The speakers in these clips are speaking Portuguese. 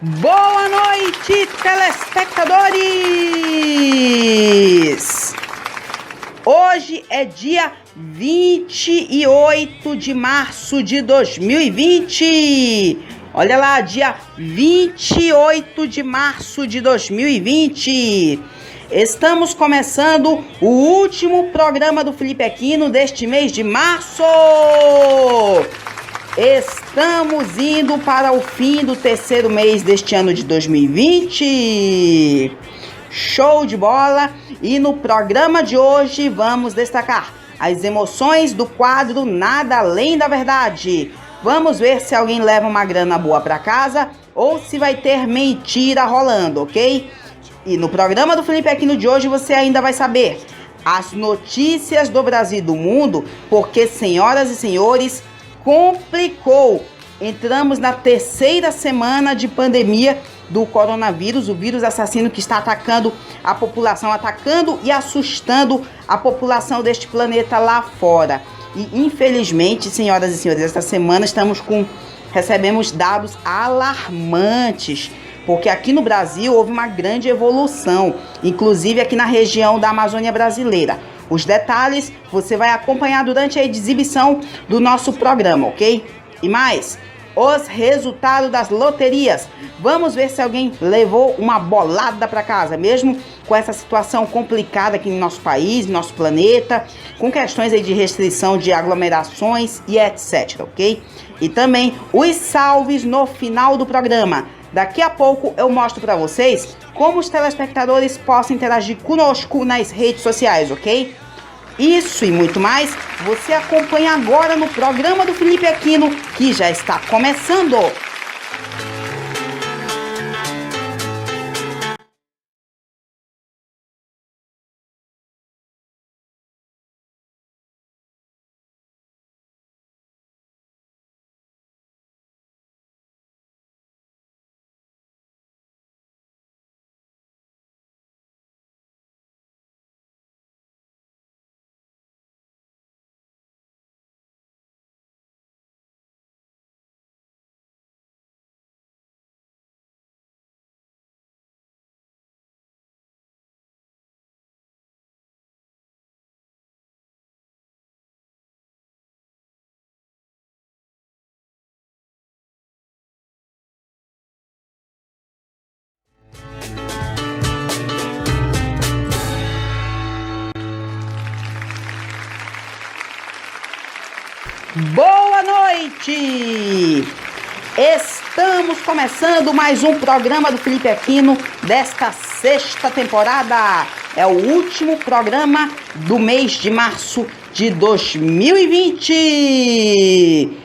Boa noite, telespectadores! Hoje é dia 28 de março de 2020. Olha lá, dia 28 de março de 2020. Estamos começando o último programa do Felipe Aquino deste mês de março. Estamos indo para o fim do terceiro mês deste ano de 2020. Show de bola! E no programa de hoje vamos destacar as emoções do quadro Nada Além da Verdade. Vamos ver se alguém leva uma grana boa para casa ou se vai ter mentira rolando, ok? E no programa do Felipe Aquino de hoje você ainda vai saber as notícias do Brasil e do mundo, porque, senhoras e senhores, complicou. Entramos na terceira semana de pandemia do coronavírus, o vírus assassino que está atacando a população, atacando e assustando a população deste planeta lá fora. E infelizmente, senhoras e senhores, esta semana recebemos dados alarmantes, porque aqui no Brasil houve uma grande evolução, inclusive aqui na região da Amazônia brasileira. Os detalhes você vai acompanhar durante a exibição do nosso programa, ok? E mais, os resultados das loterias. Vamos ver se alguém levou uma bolada para casa, mesmo com essa situação complicada aqui no nosso país, no nosso planeta, com questões aí de restrição de aglomerações e etc, ok? E também os salves no final do programa. Daqui a pouco eu mostro para vocês como os telespectadores possam interagir conosco nas redes sociais, ok? Isso e muito mais você acompanha agora no programa do Felipe Aquino, que já está começando. Boa noite! Estamos começando mais um programa do Felipe Aquino desta sexta temporada. É o último programa do mês de março de 2020.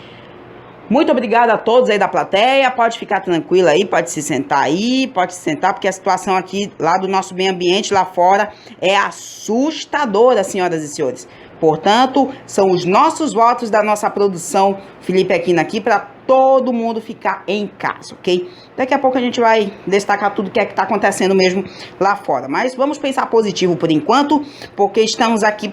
Muito obrigada a todos aí da plateia. Pode ficar tranquila aí, pode se sentar aí, pode se sentar, porque a situação aqui lá do nosso meio ambiente lá fora é assustadora, senhoras e senhores. Portanto, são os nossos votos da nossa produção Felipe Aquino aqui para todo mundo ficar em casa, ok? Daqui a pouco a gente vai destacar tudo que é que está acontecendo mesmo lá fora. Mas vamos pensar positivo por enquanto, porque estamos aqui,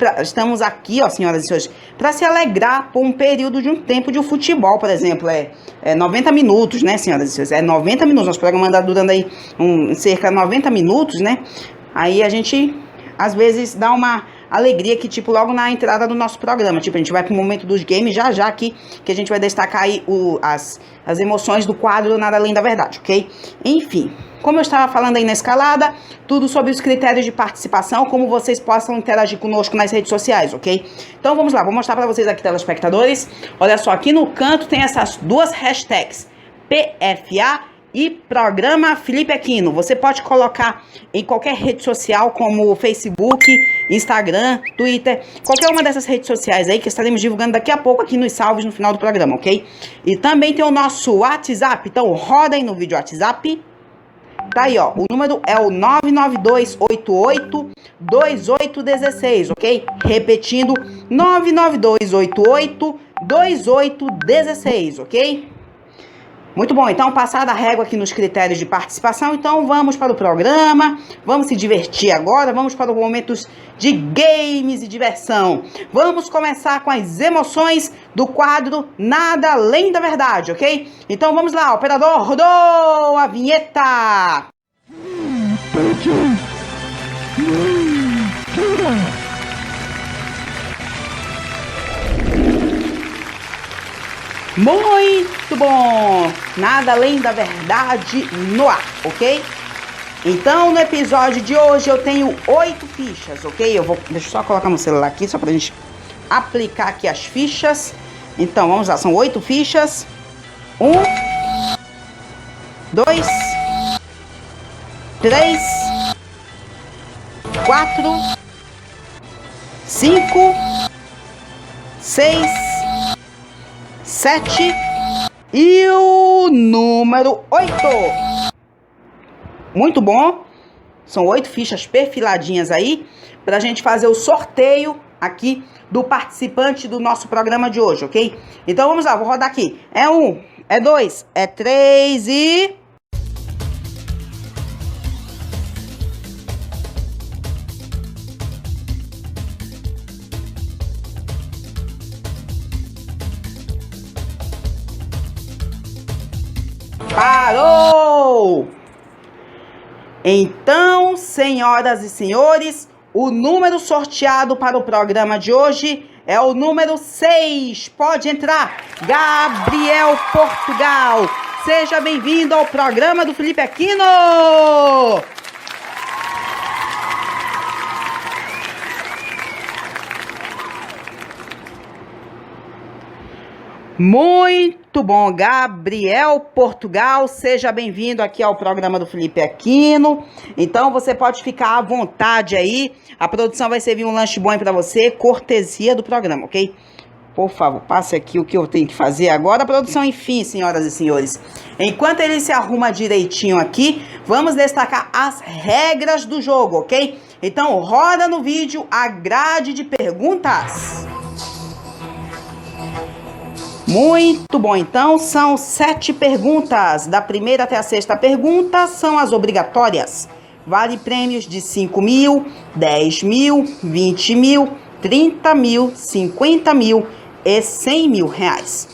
ó, senhoras e senhores, para se alegrar por um período de um tempo de futebol, por exemplo. É 90 minutos, né, senhoras e senhores? É 90 minutos. Nosso programa anda durando aí cerca de 90 minutos, né? Aí a gente, às vezes, dá uma alegria que, tipo, logo na entrada do nosso programa, tipo, a gente vai pro momento dos games já aqui, que a gente vai destacar aí as emoções do quadro Nada Além da Verdade, ok? Enfim, como eu estava falando aí na escalada, tudo sobre os critérios de participação, como vocês possam interagir conosco nas redes sociais, ok? Então vamos lá, vou mostrar para vocês aqui, telespectadores. Olha só, aqui no canto tem essas duas hashtags, PFA e programa Felipe Aquino. Você pode colocar em qualquer rede social, como Facebook, Instagram, Twitter, qualquer uma dessas redes sociais aí que estaremos divulgando daqui a pouco aqui nos salves no final do programa, ok? E também tem o nosso WhatsApp, então roda aí no vídeo WhatsApp. Tá aí, ó, o número é o 992882816, ok? Repetindo, 992882816, ok? Muito bom, então passada a régua aqui nos critérios de participação, então vamos para o programa, vamos se divertir agora, vamos para os momentos de games e diversão. Vamos começar com as emoções do quadro Nada Além da Verdade, ok? Então vamos lá, operador, rodou a vinheta! Muito bom! Nada além da verdade no ar, ok? Então, no episódio de hoje eu tenho 8 fichas, ok? Deixa eu só colocar no celular aqui, só pra gente aplicar aqui as fichas. Então, vamos lá, são 8 fichas. 1, 2, 3, 4, 5, 6, 7 e o número 8. Muito bom. São 8 fichas perfiladinhas aí pra gente fazer o sorteio aqui do participante do nosso programa de hoje, ok? Então vamos lá, vou rodar aqui. É 1, é 2, é 3 e... Parou! Então, senhoras e senhores, o número sorteado para o programa de hoje é o número 6. Pode entrar, Gabriel Portugal. Seja bem-vindo ao programa do Felipe Aquino. Muito bom, Gabriel Portugal, seja bem-vindo aqui ao programa do Felipe Aquino. Então você pode ficar à vontade aí, a produção vai servir um lanche bom para você, cortesia do programa, ok? Por favor, passe aqui o que eu tenho que fazer agora, a produção, enfim, senhoras e senhores. Enquanto ele se arruma direitinho aqui, vamos destacar as regras do jogo, ok? Então roda no vídeo a grade de perguntas. Muito bom, então são 7 perguntas, da primeira até a 6ª pergunta são as obrigatórias. Vale prêmios de 5 mil, 10 mil, 20 mil, 30 mil, 50 mil e 100 mil reais.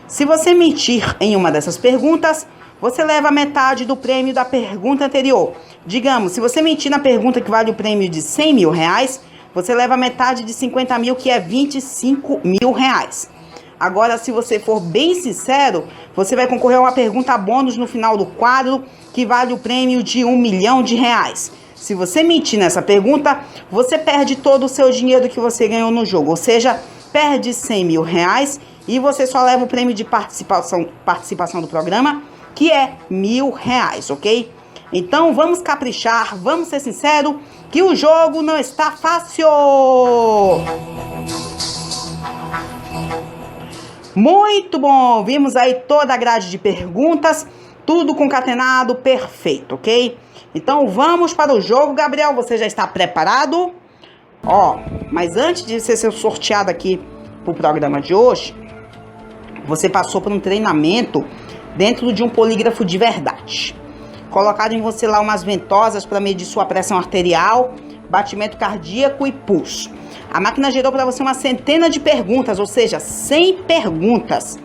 Se você mentir em uma dessas perguntas, você leva metade do prêmio da pergunta anterior. Digamos, se você mentir na pergunta que vale o prêmio de 100 mil reais, você leva metade de 50 mil, que é 25 mil reais. Agora, se você for bem sincero, você vai concorrer a uma pergunta bônus no final do quadro, que vale o prêmio de 1 milhão de reais. Se você mentir nessa pergunta, você perde todo o seu dinheiro que você ganhou no jogo. Ou seja, perde 100 mil reais e você só leva o prêmio de participação do programa, que é 1.000 reais, ok? Então, vamos caprichar, vamos ser sinceros, que o jogo não está fácil! Muito bom, vimos aí toda a grade de perguntas, tudo concatenado, perfeito, ok? Então vamos para o jogo, Gabriel, você já está preparado? Ó, mas antes de você ser sorteado aqui para o programa de hoje, você passou por um treinamento dentro de um polígrafo de verdade. Colocaram em você lá umas ventosas para medir sua pressão arterial, batimento cardíaco e pulso. A máquina gerou para você uma centena de perguntas, ou seja, 100 perguntas.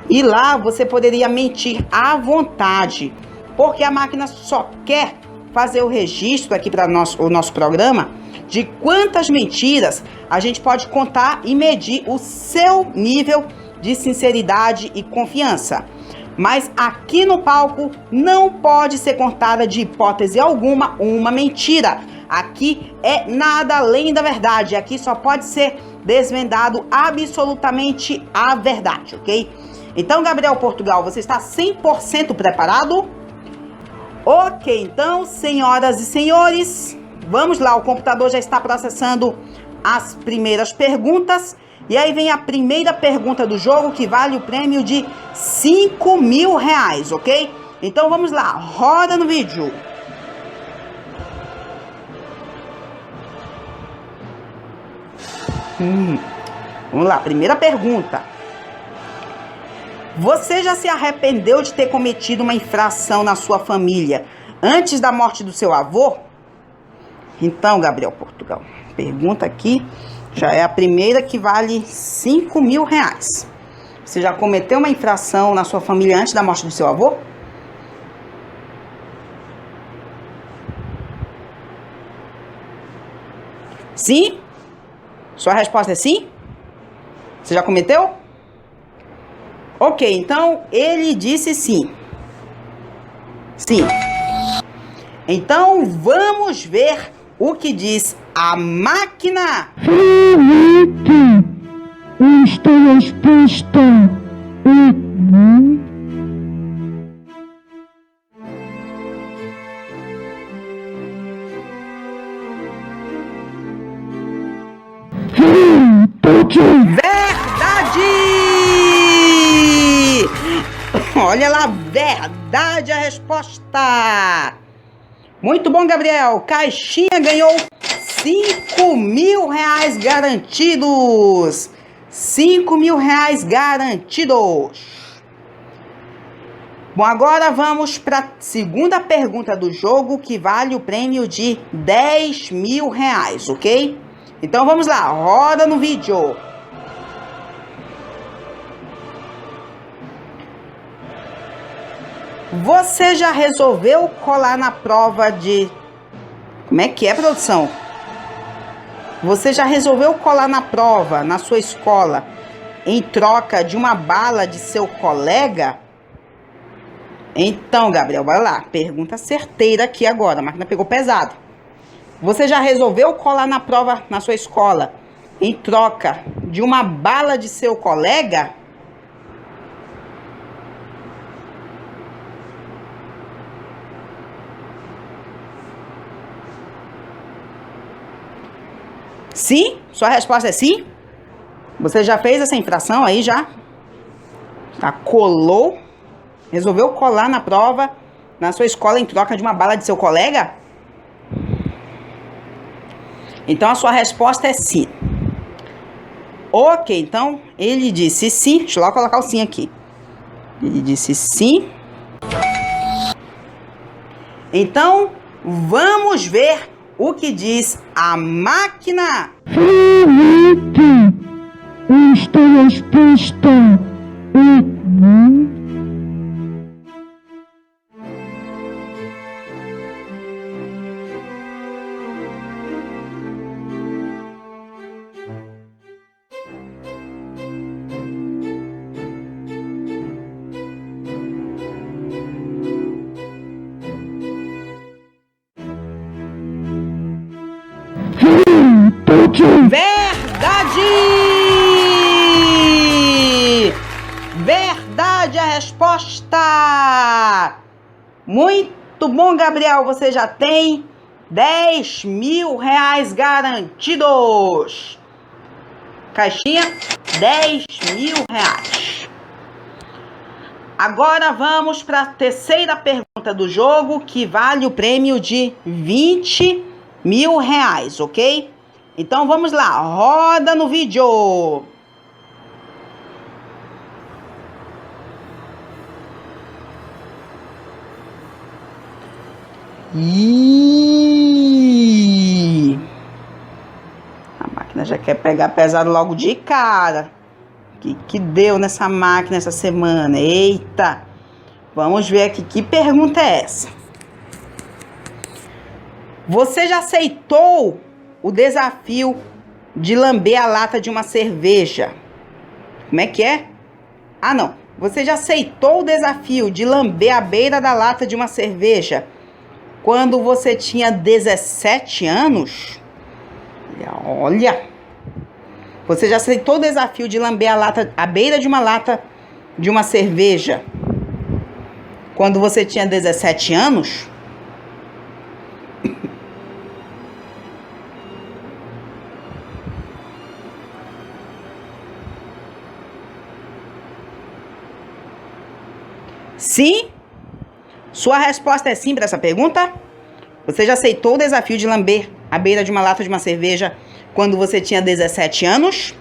E lá você poderia mentir à vontade, porque a máquina só quer fazer o registro aqui para o nosso programa de quantas mentiras a gente pode contar e medir o seu nível de sinceridade e confiança. Mas aqui no palco não pode ser contada de hipótese alguma uma mentira. Aqui é nada além da verdade. Aqui só pode ser desvendado absolutamente a verdade, ok? Então, Gabriel Portugal, você está 100% preparado? Ok, então, senhoras e senhores, vamos lá. O computador já está processando as primeiras perguntas. E aí vem a primeira pergunta do jogo, que vale o prêmio de 5 mil reais, ok? Então vamos lá, roda no vídeo. Vamos lá, primeira pergunta. Você já se arrependeu de ter cometido uma infração na sua família antes da morte do seu avô? Então, Gabriel Portugal, pergunta aqui já é a primeira que vale R$5.000. Você já cometeu uma infração na sua família antes da morte do seu avô? Sim? Sua resposta é sim? Você já cometeu? Ok, então ele disse sim. Sim. Então vamos ver o que diz a máquina. Felipe, esta resposta é não. Verdade! Olha lá, verdade a resposta. Muito bom, Gabriel. Caixinha ganhou R$5.000 garantidos. R$5.000 garantidos. Bom, agora vamos para a segunda pergunta do jogo, que vale o prêmio de R$10.000, ok? Então vamos lá, roda no vídeo. Você já resolveu colar na prova de... Como é que é, produção? Você já resolveu colar na prova, na sua escola, em troca de uma bala de seu colega? Então, Gabriel, vai lá. Pergunta certeira aqui agora. A máquina pegou pesado. Você já resolveu colar na prova na sua escola em troca de uma bala de seu colega? Sim? Sua resposta é sim? Você já fez essa infração aí já? Tá, colou? Resolveu colar na prova na sua escola em troca de uma bala de seu colega? Então a sua resposta é sim. Ok, então ele disse sim. Deixa eu lá colocar o sim aqui. Ele disse sim. Então vamos ver o que diz a máquina. Felipe, esta resposta é não. Verdade! Verdade a resposta! Muito bom, Gabriel. Você já tem R$10.000 garantidos. Caixinha, R$10.000. Agora vamos para a terceira pergunta do jogo, que vale o prêmio de R$20.000, ok? Então vamos lá, roda no vídeo. A máquina já quer pegar pesado logo de cara. Que deu nessa máquina essa semana? Eita! Vamos ver aqui que pergunta é essa. Você já aceitou o desafio de lamber a lata de uma cerveja? Como é que é? Ah, não. Você já aceitou o desafio de lamber a beira da lata de uma cerveja quando você tinha 17 anos? Olha. Você já aceitou o desafio de lamber a beira de uma lata de uma cerveja quando você tinha 17 anos? Sim? Sua resposta é sim para essa pergunta? Você já aceitou o desafio de lamber a beira de uma lata de uma cerveja quando você tinha 17 anos?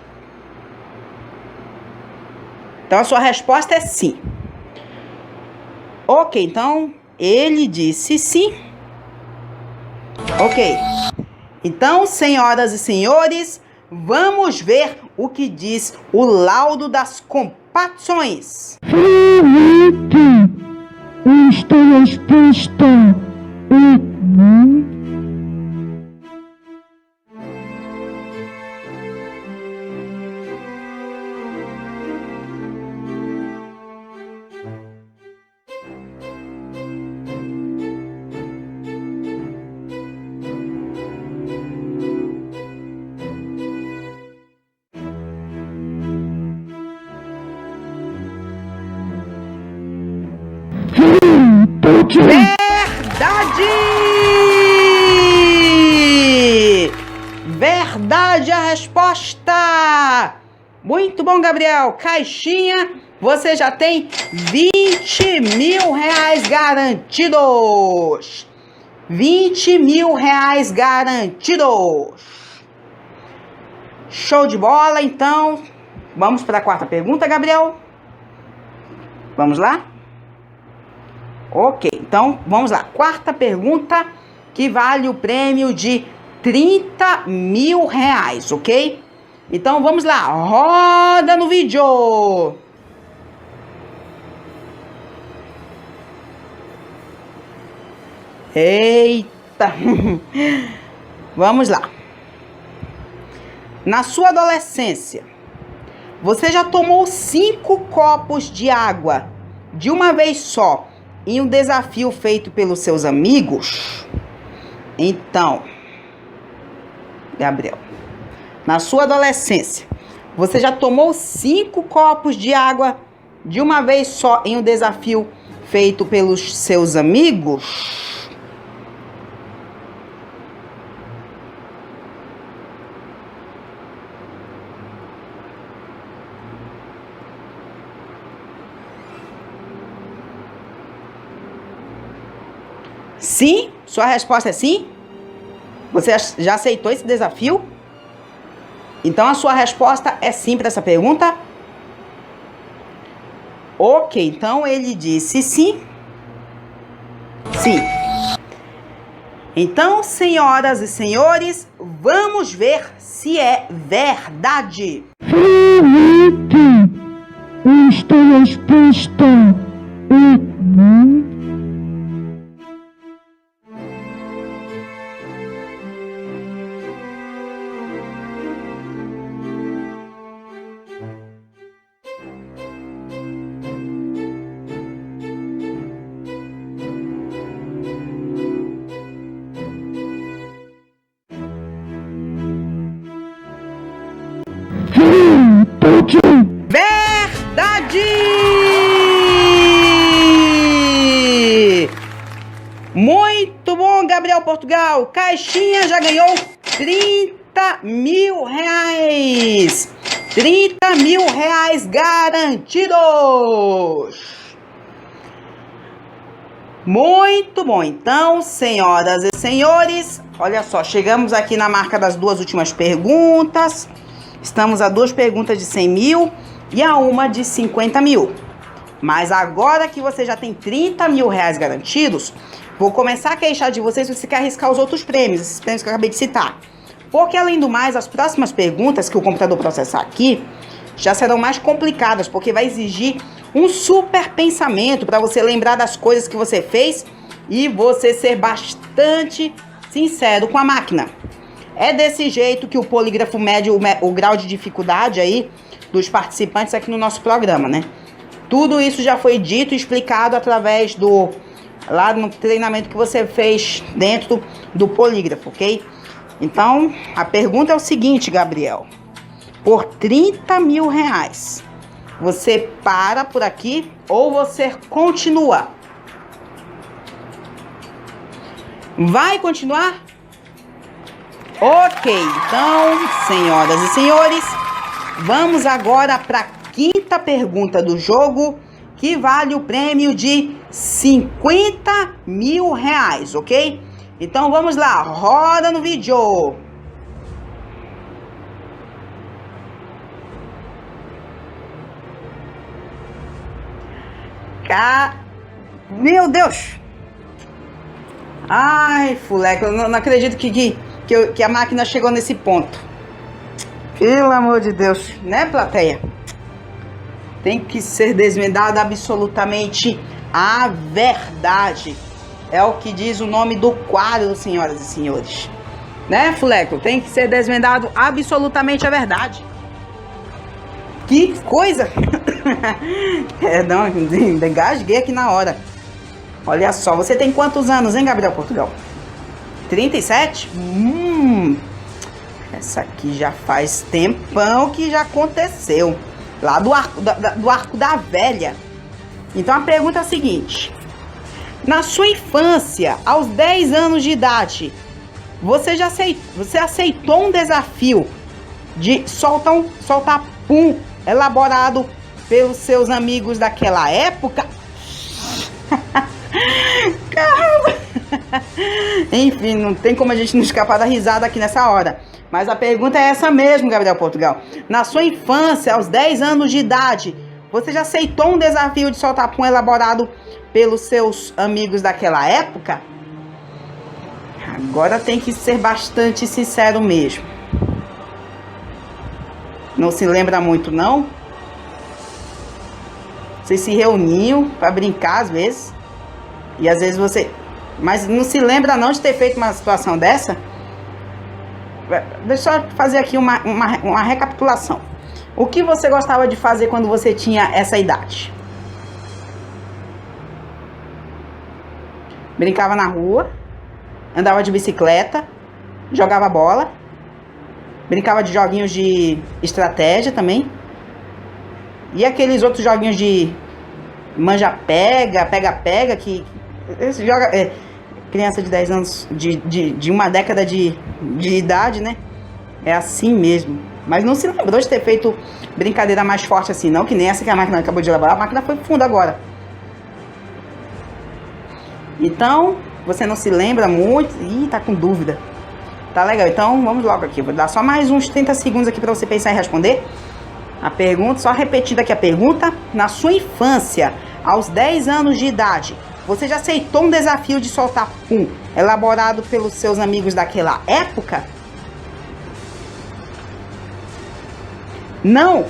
Então a sua resposta é sim. Ok, então ele disse sim. Ok. Então, senhoras e senhores, vamos ver o que diz o laudo das compatições. Felipe, esta resposta é não. Verdade! Verdade a resposta! Muito bom, Gabriel. Caixinha, você já tem 20 mil reais garantidos. 20 mil reais garantidos. Show de bola, então. Vamos para a quarta pergunta, Gabriel? Vamos lá? Ok, então vamos lá. Quarta pergunta, que vale o prêmio de 30 mil reais, ok? Então vamos lá, roda no vídeo. Eita! Vamos lá. Na sua adolescência, você já tomou 5 copos de água de uma vez só em um desafio feito pelos seus amigos? Então, Gabriel, na sua adolescência, você já tomou 5 copos de água de uma vez só em um desafio feito pelos seus amigos? Sim? Sua resposta é sim? Você já aceitou esse desafio? Então a sua resposta é sim para essa pergunta? Ok, então ele disse sim. Sim. Então, senhoras e senhores, vamos ver se é verdade. Felipe, esta resposta é não. Verdade! Muito bom, Gabriel Portugal. Caixinha já ganhou 30 mil reais. 30 mil reais garantidos. Muito bom. Então, senhoras e senhores, olha só, chegamos aqui na marca das 2 últimas perguntas. Estamos a 2 perguntas de 100 mil e a uma de 50 mil. Mas agora que você já tem 30 mil reais garantidos, vou começar a queixar de vocês se você quer arriscar os outros prêmios, esses prêmios que eu acabei de citar. Porque, além do mais, as próximas perguntas que o computador processar aqui já serão mais complicadas, porque vai exigir um super pensamento para você lembrar das coisas que você fez e você ser bastante sincero com a máquina. É desse jeito que o polígrafo mede o grau de dificuldade aí dos participantes aqui no nosso programa, né? Tudo isso já foi dito e explicado através lá no treinamento que você fez dentro do polígrafo, ok? Então, a pergunta é o seguinte, Gabriel. Por 30 mil reais, você para por aqui ou você continua? Vai continuar? Ok, então, senhoras e senhores, vamos agora para a quinta pergunta do jogo, que vale o prêmio de 50 mil reais, ok? Então vamos lá, roda no vídeo. Meu Deus! Ai, fuleco, eu não acredito que a máquina chegou nesse ponto. Pelo amor de Deus, né, plateia? Tem que ser desvendada absolutamente a verdade. É o que diz o nome do quadro, senhoras e senhores. Né, fuleco? Tem que ser desvendado absolutamente a verdade. Que coisa! Não, engasguei aqui na hora. Olha só, você tem quantos anos, hein, Gabriel Portugal? 37? Essa aqui já faz tempão que já aconteceu. Lá do Arco da Velha. Então a pergunta é a seguinte. Na sua infância, aos 10 anos de idade, você aceitou um desafio de soltar pum elaborado pelos seus amigos daquela época? Caramba! Enfim, não tem como a gente não escapar da risada aqui nessa hora. Mas a pergunta é essa mesmo, Gabriel Portugal. Na sua infância, aos 10 anos de idade, você já aceitou um desafio de soltar pum elaborado pelos seus amigos daquela época? Agora tem que ser bastante sincero mesmo. Não se lembra muito, não? Vocês se reuniam para brincar às vezes? E às vezes você... Mas não se lembra não de ter feito uma situação dessa? Deixa eu fazer aqui uma recapitulação. O que você gostava de fazer quando você tinha essa idade? Brincava na rua, andava de bicicleta, jogava bola, brincava de joguinhos de estratégia também. E aqueles outros joguinhos de manja-pega, pega-pega, que joga... criança de 10 anos, de uma década de idade, né? É assim mesmo. Mas não se lembrou de ter feito brincadeira mais forte assim, não. Que nem essa que a máquina acabou de elaborar. A máquina foi pro fundo agora. Então, você não se lembra muito. Ih, tá com dúvida. Tá legal, então vamos logo aqui. Vou dar só mais uns 30 segundos aqui pra você pensar e responder. A pergunta, só repetindo aqui a pergunta. Na sua infância, aos 10 anos de idade, você já aceitou um desafio de soltar pum elaborado pelos seus amigos daquela época? Não?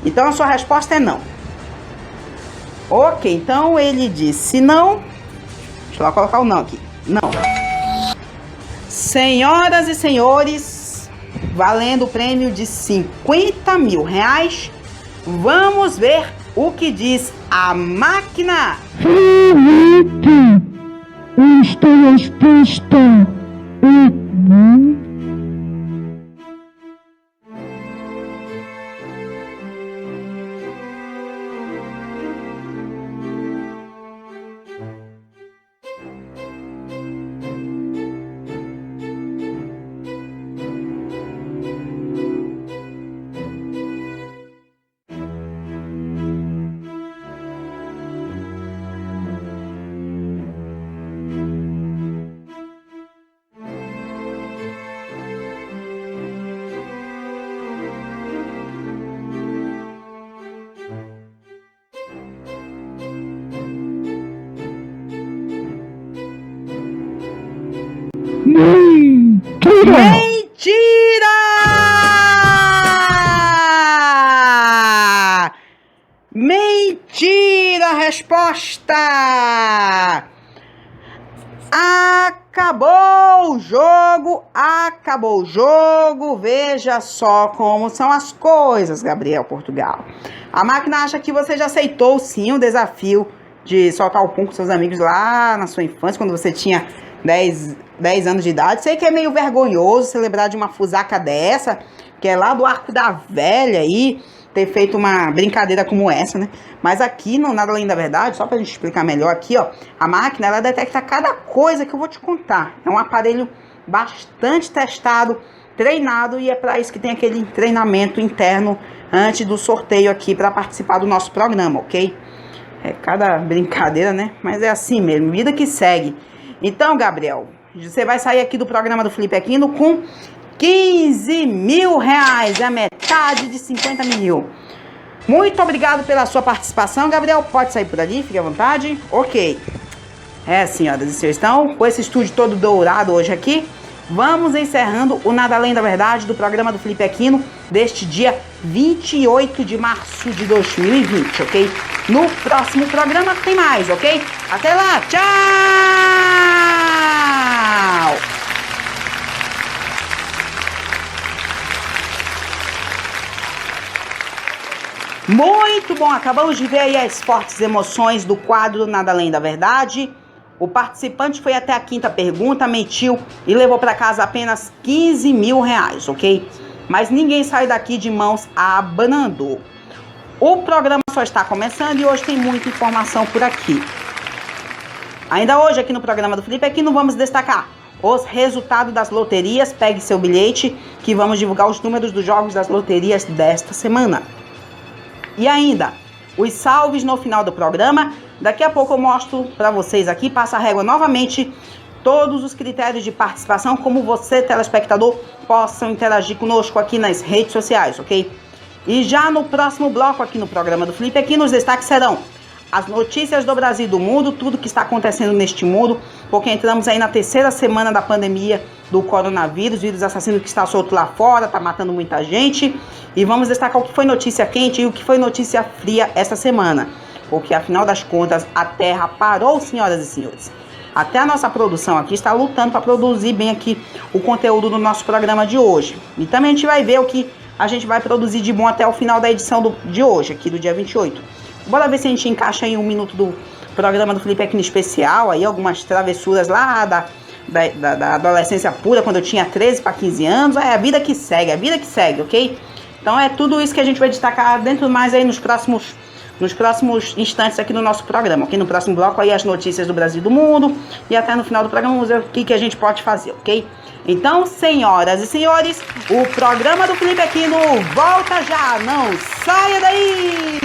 Então a sua resposta é não. Ok, então ele disse não. Deixa eu colocar o não aqui. Não. Senhoras e senhores, valendo o prêmio de 50 mil reais, vamos ver o que diz a máquina. Felipe, esta resposta é não. Mentira! Mentira! Resposta! Acabou o jogo! Acabou o jogo! Veja só como são as coisas, Gabriel Portugal. A máquina acha que você já aceitou sim o desafio de soltar o pum com seus amigos lá na sua infância, quando você tinha 10 anos de idade. Sei que é meio vergonhoso você lembrar de uma fusaca dessa, que é lá do Arco da Velha aí, ter feito uma brincadeira como essa, né? Mas aqui, no Nada Além da Verdade, só pra gente explicar melhor aqui, ó, a máquina, ela detecta cada coisa que eu vou te contar. É um aparelho bastante testado, treinado, e é pra isso que tem aquele treinamento interno antes do sorteio aqui pra participar do nosso programa, ok? É cada brincadeira, né? Mas é assim mesmo, vida que segue. Então, Gabriel, você vai sair aqui do programa do Felipe Aquino com 15 mil reais, é a metade de 50 mil. Muito obrigado pela sua participação, Gabriel. Pode sair por ali, fique à vontade. Ok. Senhoras e senhores, então, com esse estúdio todo dourado hoje aqui, vamos encerrando o Nada Além da Verdade do programa do Felipe Aquino deste dia 28 de março de 2020, ok? No próximo programa tem mais, ok? Até lá, tchau! Muito bom, acabamos de ver aí as fortes emoções do quadro Nada Além da Verdade. O participante foi até a quinta pergunta, mentiu e levou para casa apenas R$15.000, ok? Mas ninguém sai daqui de mãos abanando. O programa só está começando e hoje tem muita informação por aqui. Ainda hoje aqui no programa do Felipe Aquino vamos destacar os resultados das loterias. Pegue seu bilhete que vamos divulgar os números dos jogos das loterias desta semana. E ainda, os salves no final do programa. Daqui a pouco eu mostro para vocês aqui, passa a régua novamente, todos os critérios de participação, como você, telespectador, possam interagir conosco aqui nas redes sociais, ok? E já no próximo bloco aqui no programa do Felipe Aquino, os destaques serão as notícias do Brasil e do mundo, tudo que está acontecendo neste mundo, porque entramos aí na terceira semana da pandemia do coronavírus, vírus assassino que está solto lá fora, está matando muita gente. E vamos destacar o que foi notícia quente e o que foi notícia fria essa semana. Porque, afinal das contas, a Terra parou, senhoras e senhores. Até a nossa produção aqui está lutando para produzir bem aqui o conteúdo do nosso programa de hoje. E também a gente vai ver o que a gente vai produzir de bom até o final da edição de hoje, aqui do dia 28. Bora ver se a gente encaixa aí um minuto do programa do Felipe Aquino especial, aí algumas travessuras lá da adolescência pura, quando eu tinha 13 para 15 anos. É a vida que segue, ok? Então é tudo isso que a gente vai destacar dentro mais aí nos próximos instantes aqui no nosso programa, ok? No próximo bloco aí as notícias do Brasil e do mundo, e até no final do programa vamos ver o que a gente pode fazer, ok? Então, senhoras e senhores, o programa do Felipe Aquino volta já, não saia daí!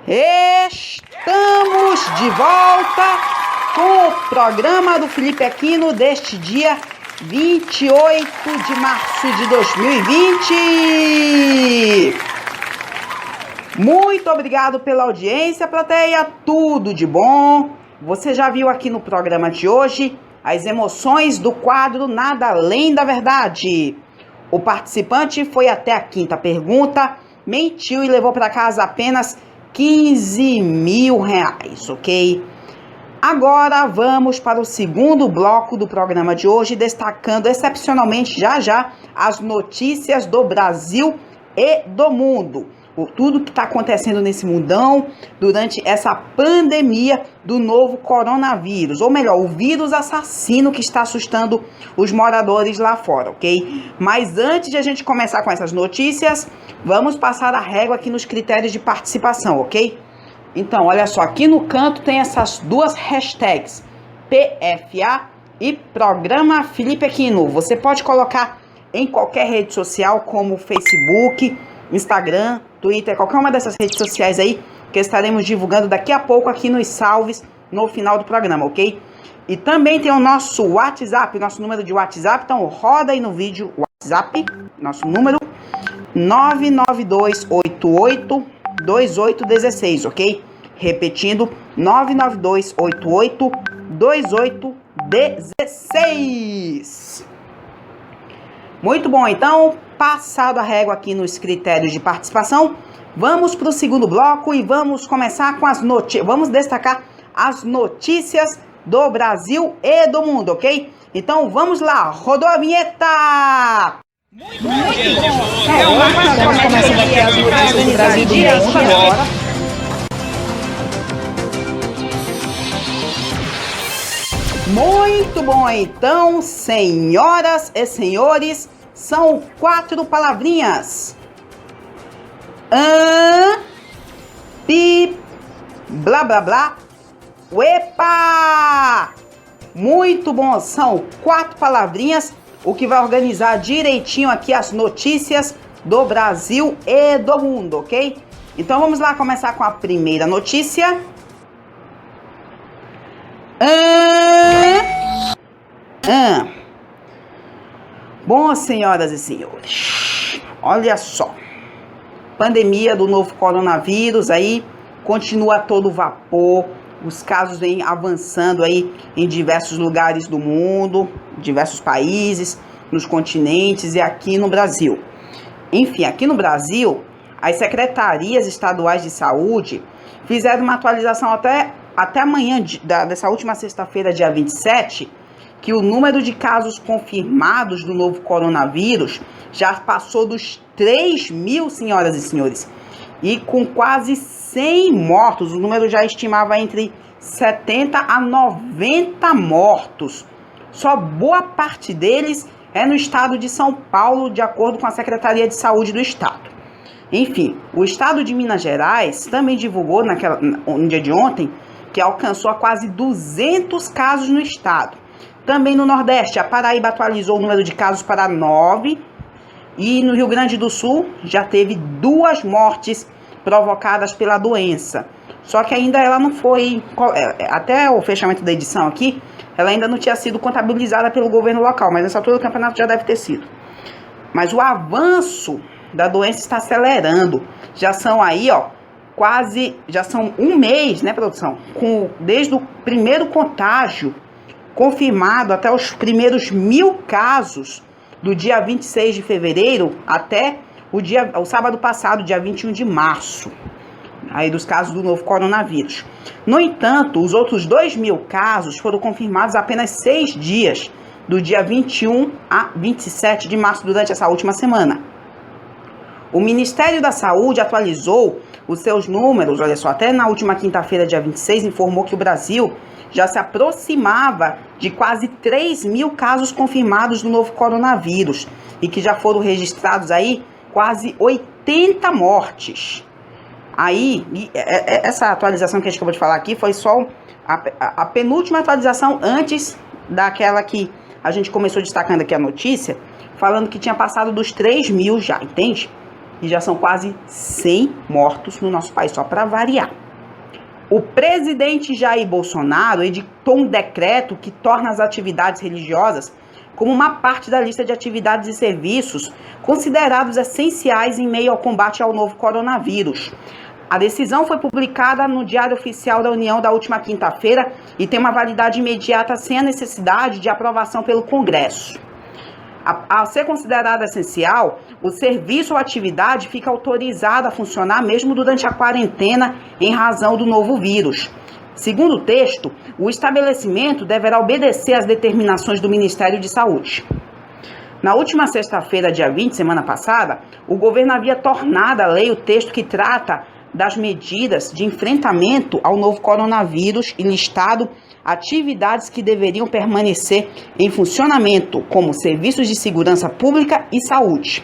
Estamos de volta com o programa do Felipe Aquino deste dia 28 de março de 2020. Muito obrigado pela audiência, plateia, tudo de bom. Você já viu aqui no programa de hoje as emoções do quadro Nada Além da Verdade. O participante foi até a quinta pergunta, mentiu e levou para casa apenas R$15.000, ok? Agora vamos para o segundo bloco do programa de hoje, destacando excepcionalmente já as notícias do Brasil e do mundo. Tudo que está acontecendo nesse mundão durante essa pandemia do novo coronavírus, ou melhor, o vírus assassino que está assustando os moradores lá fora, ok? Mas antes de a gente começar com essas notícias, vamos passar a régua aqui nos critérios de participação, ok? Então, olha só, aqui no canto tem essas duas hashtags, PFA e Programa Felipe Aquino. Você pode colocar em qualquer rede social, como Facebook, Instagram, Twitter, qualquer uma dessas redes sociais aí, que estaremos divulgando daqui a pouco aqui nos salves no final do programa, ok? E também tem o nosso WhatsApp, nosso número de WhatsApp, então roda aí no vídeo o WhatsApp, nosso número 992882816, ok? Repetindo, 992882816. Muito bom, então, passado a régua aqui nos critérios de participação, vamos para o segundo bloco e vamos começar com as notícias. Vamos destacar as notícias do Brasil e do mundo, ok? Então, vamos lá, rodou a vinheta! Muito bom! Vamos começar aqui as notícias do Brasil e do mundo agora. Muito bom, então, senhoras e senhores, são 4 palavrinhas. Pi, blá, blá, blá, uepa! Muito bom, são 4 palavrinhas o que vai organizar direitinho aqui as notícias do Brasil e do mundo, ok? Então vamos lá começar com a primeira notícia. Bom, senhoras e senhores, olha só. Pandemia do novo coronavírus aí continua a todo vapor. Os casos vêm avançando aí em diversos lugares do mundo, diversos países, nos continentes e aqui no Brasil. Enfim, aqui no Brasil, as secretarias estaduais de saúde fizeram uma atualização até amanhã, dessa última sexta-feira, dia 27, que o número de casos confirmados do novo coronavírus já passou dos 3.000, senhoras e senhores. E com quase 100 mortos, o número já estimava entre 70 a 90 mortos. Só boa parte deles é no estado de São Paulo, de acordo com a Secretaria de Saúde do Estado. Enfim, o estado de Minas Gerais também divulgou no dia de ontem que alcançou quase 200 casos no estado. Também no Nordeste, a Paraíba atualizou o número de casos para 9 e no Rio Grande do Sul já teve 2 mortes provocadas pela doença. Só que ainda ela não foi, até o fechamento da edição aqui, ela ainda não tinha sido contabilizada pelo governo local, mas nessa altura do campeonato já deve ter sido. Mas o avanço da doença está acelerando. Já são aí, já são um mês, né, produção? Desde o primeiro contágio confirmado até os primeiros 1.000 casos do dia 26 de fevereiro até o sábado passado, dia 21 de março, aí dos casos do novo coronavírus. No entanto, os outros 2.000 casos foram confirmados apenas 6 dias, do dia 21 a 27 de março, durante essa última semana. O Ministério da Saúde atualizou os seus números, olha só, até na última quinta-feira, dia 26, informou que o Brasil já se aproximava de quase 3.000 casos confirmados do novo coronavírus e que já foram registrados aí quase 80 mortes. Aí, essa atualização que a gente acabou de falar aqui foi só a penúltima atualização antes daquela que a gente começou destacando aqui a notícia, falando que tinha passado dos 3.000 já, entende? E já são quase 100 mortos no nosso país, só para variar. O presidente Jair Bolsonaro editou um decreto que torna as atividades religiosas como uma parte da lista de atividades e serviços considerados essenciais em meio ao combate ao novo coronavírus. A decisão foi publicada no Diário Oficial da União da última quinta-feira e tem uma validade imediata sem a necessidade de aprovação pelo Congresso. Ao ser considerada essencial, o serviço ou atividade fica autorizado a funcionar mesmo durante a quarentena em razão do novo vírus. Segundo o texto, o estabelecimento deverá obedecer às determinações do Ministério de Saúde. Na última sexta-feira, dia 20, semana passada, o governo havia tornado à lei o texto que trata das medidas de enfrentamento ao novo coronavírus e listado atividades que deveriam permanecer em funcionamento, como serviços de segurança pública e saúde.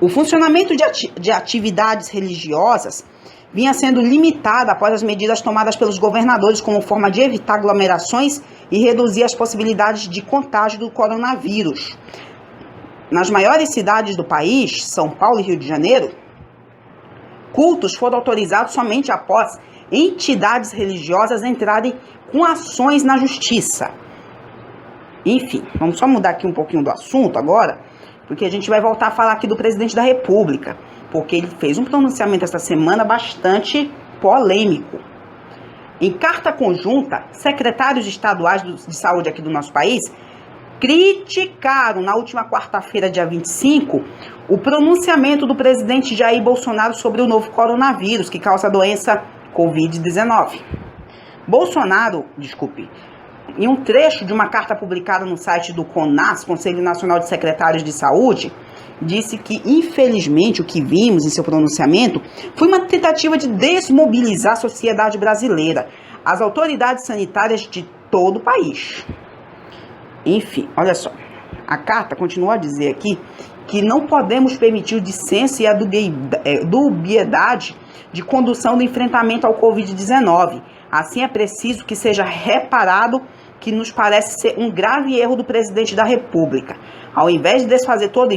O funcionamento de atividades religiosas vinha sendo limitado após as medidas tomadas pelos governadores como forma de evitar aglomerações e reduzir as possibilidades de contágio do coronavírus. Nas maiores cidades do país, São Paulo e Rio de Janeiro, cultos foram autorizados somente após entidades religiosas entrarem com ações na justiça. Enfim, vamos só mudar aqui um pouquinho do assunto agora, porque a gente vai voltar a falar aqui do presidente da República, porque ele fez um pronunciamento esta semana bastante polêmico. Em carta conjunta, secretários estaduais de saúde aqui do nosso país criticaram na última quarta-feira, dia 25, o pronunciamento do presidente Jair Bolsonaro sobre o novo coronavírus, que causa a doença Covid-19. Em um trecho de uma carta publicada no site do CONAS, Conselho Nacional de Secretários de Saúde, disse que, infelizmente, o que vimos em seu pronunciamento foi uma tentativa de desmobilizar a sociedade brasileira, as autoridades sanitárias de todo o país. Enfim, olha só, a carta continua a dizer aqui que não podemos permitir o dissenso e a dubiedade de condução do enfrentamento ao Covid-19. Assim, é preciso que seja reparado que nos parece ser um grave erro do presidente da República. Ao invés de desfazer todo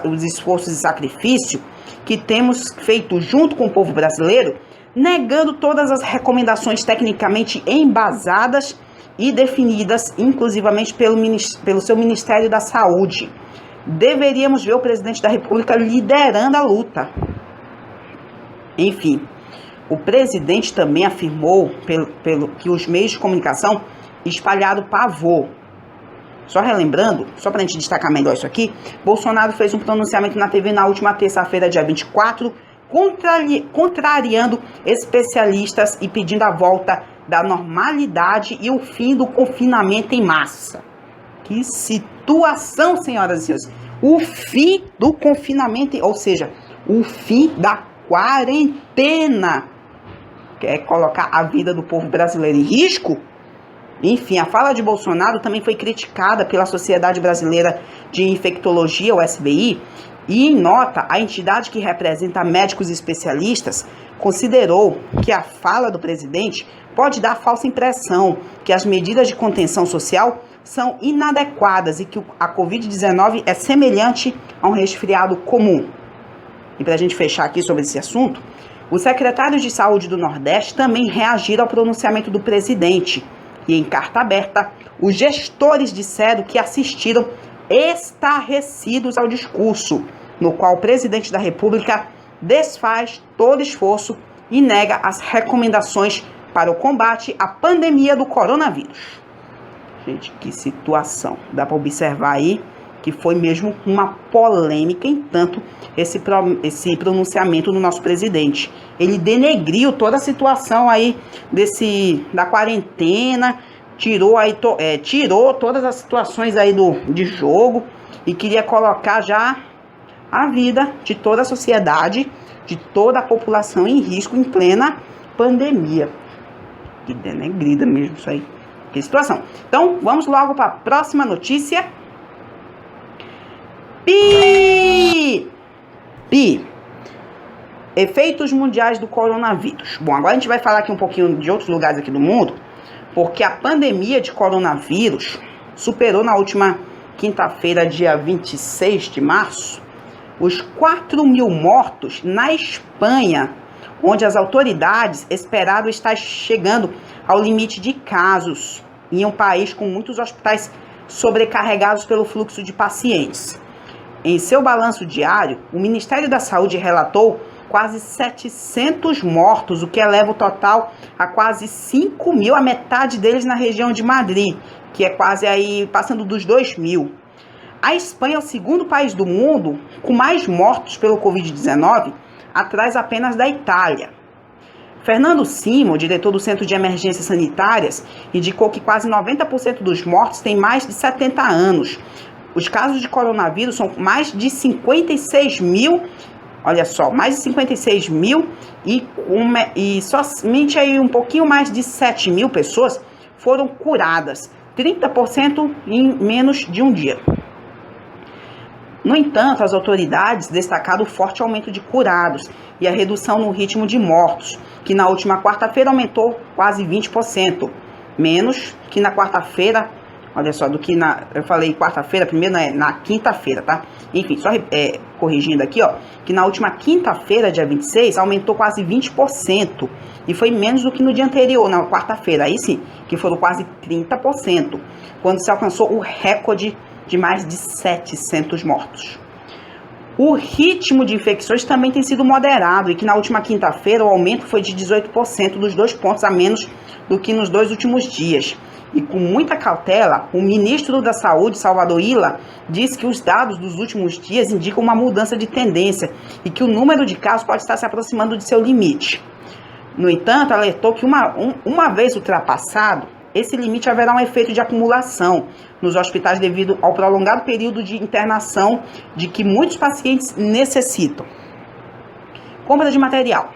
os esforços e sacrifício que temos feito junto com o povo brasileiro, negando todas as recomendações tecnicamente embasadas e definidas, inclusivamente pelo seu Ministério da Saúde. Deveríamos ver o presidente da República liderando a luta. Enfim, o presidente também afirmou que os meios de comunicação espalharam pavor. Só relembrando, só para a gente destacar melhor isso aqui, Bolsonaro fez um pronunciamento na TV na última terça-feira, dia 24, contrariando especialistas e pedindo a volta da normalidade e o fim do confinamento em massa. Que situação, senhoras e senhores! O fim do confinamento, ou seja, o fim da quarentena. Quer colocar a vida do povo brasileiro em risco? Enfim, a fala de Bolsonaro também foi criticada pela Sociedade Brasileira de Infectologia, o SBI, e em nota, a entidade que representa médicos especialistas considerou que a fala do presidente pode dar falsa impressão que as medidas de contenção social são inadequadas e que a Covid-19 é semelhante a um resfriado comum. E para a gente fechar aqui sobre esse assunto, os secretários de saúde do Nordeste também reagiram ao pronunciamento do presidente. E em carta aberta, os gestores disseram que assistiram estarrecidos ao discurso, no qual o presidente da República desfaz todo esforço e nega as recomendações para o combate à pandemia do coronavírus. Gente, que situação. Dá para observar aí que foi mesmo uma polêmica em tanto esse pronunciamento do nosso presidente. Ele denegriu toda a situação aí da quarentena, tirou todas as situações aí de jogo e queria colocar já a vida de toda a sociedade, de toda a população em risco em plena pandemia. Que denegrida mesmo isso aí. Que situação. Então, vamos logo para a próxima notícia. Efeitos mundiais do coronavírus. Bom, agora a gente vai falar aqui um pouquinho de outros lugares aqui do mundo, porque a pandemia de coronavírus superou na última quinta-feira, dia 26 de março, os 4.000 mortos na Espanha, onde as autoridades esperaram estar chegando ao limite de casos, em um país com muitos hospitais sobrecarregados pelo fluxo de pacientes. Em seu balanço diário, o Ministério da Saúde relatou quase 700 mortos, o que eleva o total a quase 5.000, a metade deles na região de Madrid, que é quase aí passando dos 2.000. A Espanha é o segundo país do mundo com mais mortos pelo Covid-19, atrás apenas da Itália. Fernando Simon, diretor do Centro de Emergências Sanitárias, indicou que quase 90% dos mortos têm mais de 70 anos. Os casos de coronavírus são mais de 56 mil, olha só, mais de 56 mil e somente aí um pouquinho mais de 7 mil pessoas foram curadas, 30% em menos de um dia. No entanto, as autoridades destacaram o forte aumento de curados e a redução no ritmo de mortos, que na última quarta-feira aumentou quase 20%, menos que na quarta-feira, olha só, do que eu falei quarta-feira, primeiro na quinta-feira, tá? Enfim, só corrigindo aqui, ó, que na última quinta-feira, dia 26, aumentou quase 20%, e foi menos do que no dia anterior, na quarta-feira, aí sim, que foram quase 30%, quando se alcançou o recorde de mais de 700 mortos. O ritmo de infecções também tem sido moderado e que na última quinta-feira o aumento foi de 18%, dos 2 pontos a menos do que nos 2 últimos dias. E com muita cautela, o ministro da Saúde, Salvador Illa, diz que os dados dos últimos dias indicam uma mudança de tendência e que o número de casos pode estar se aproximando de seu limite. No entanto, alertou que uma vez ultrapassado, esse limite haverá um efeito de acumulação nos hospitais devido ao prolongado período de internação de que muitos pacientes necessitam. Compra de material.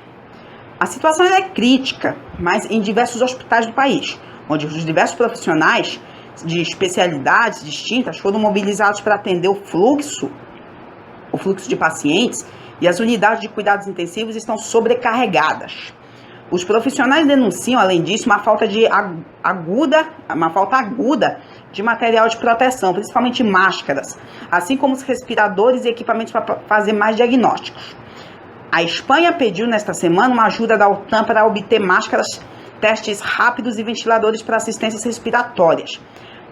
A situação é crítica, mas em diversos hospitais do país, onde os diversos profissionais de especialidades distintas foram mobilizados para atender o fluxo de pacientes e as unidades de cuidados intensivos estão sobrecarregadas. Os profissionais denunciam, além disso, uma falta aguda de material de proteção, principalmente máscaras, assim como os respiradores e equipamentos para fazer mais diagnósticos. A Espanha pediu nesta semana uma ajuda da OTAN para obter máscaras, testes rápidos e ventiladores para assistências respiratórias.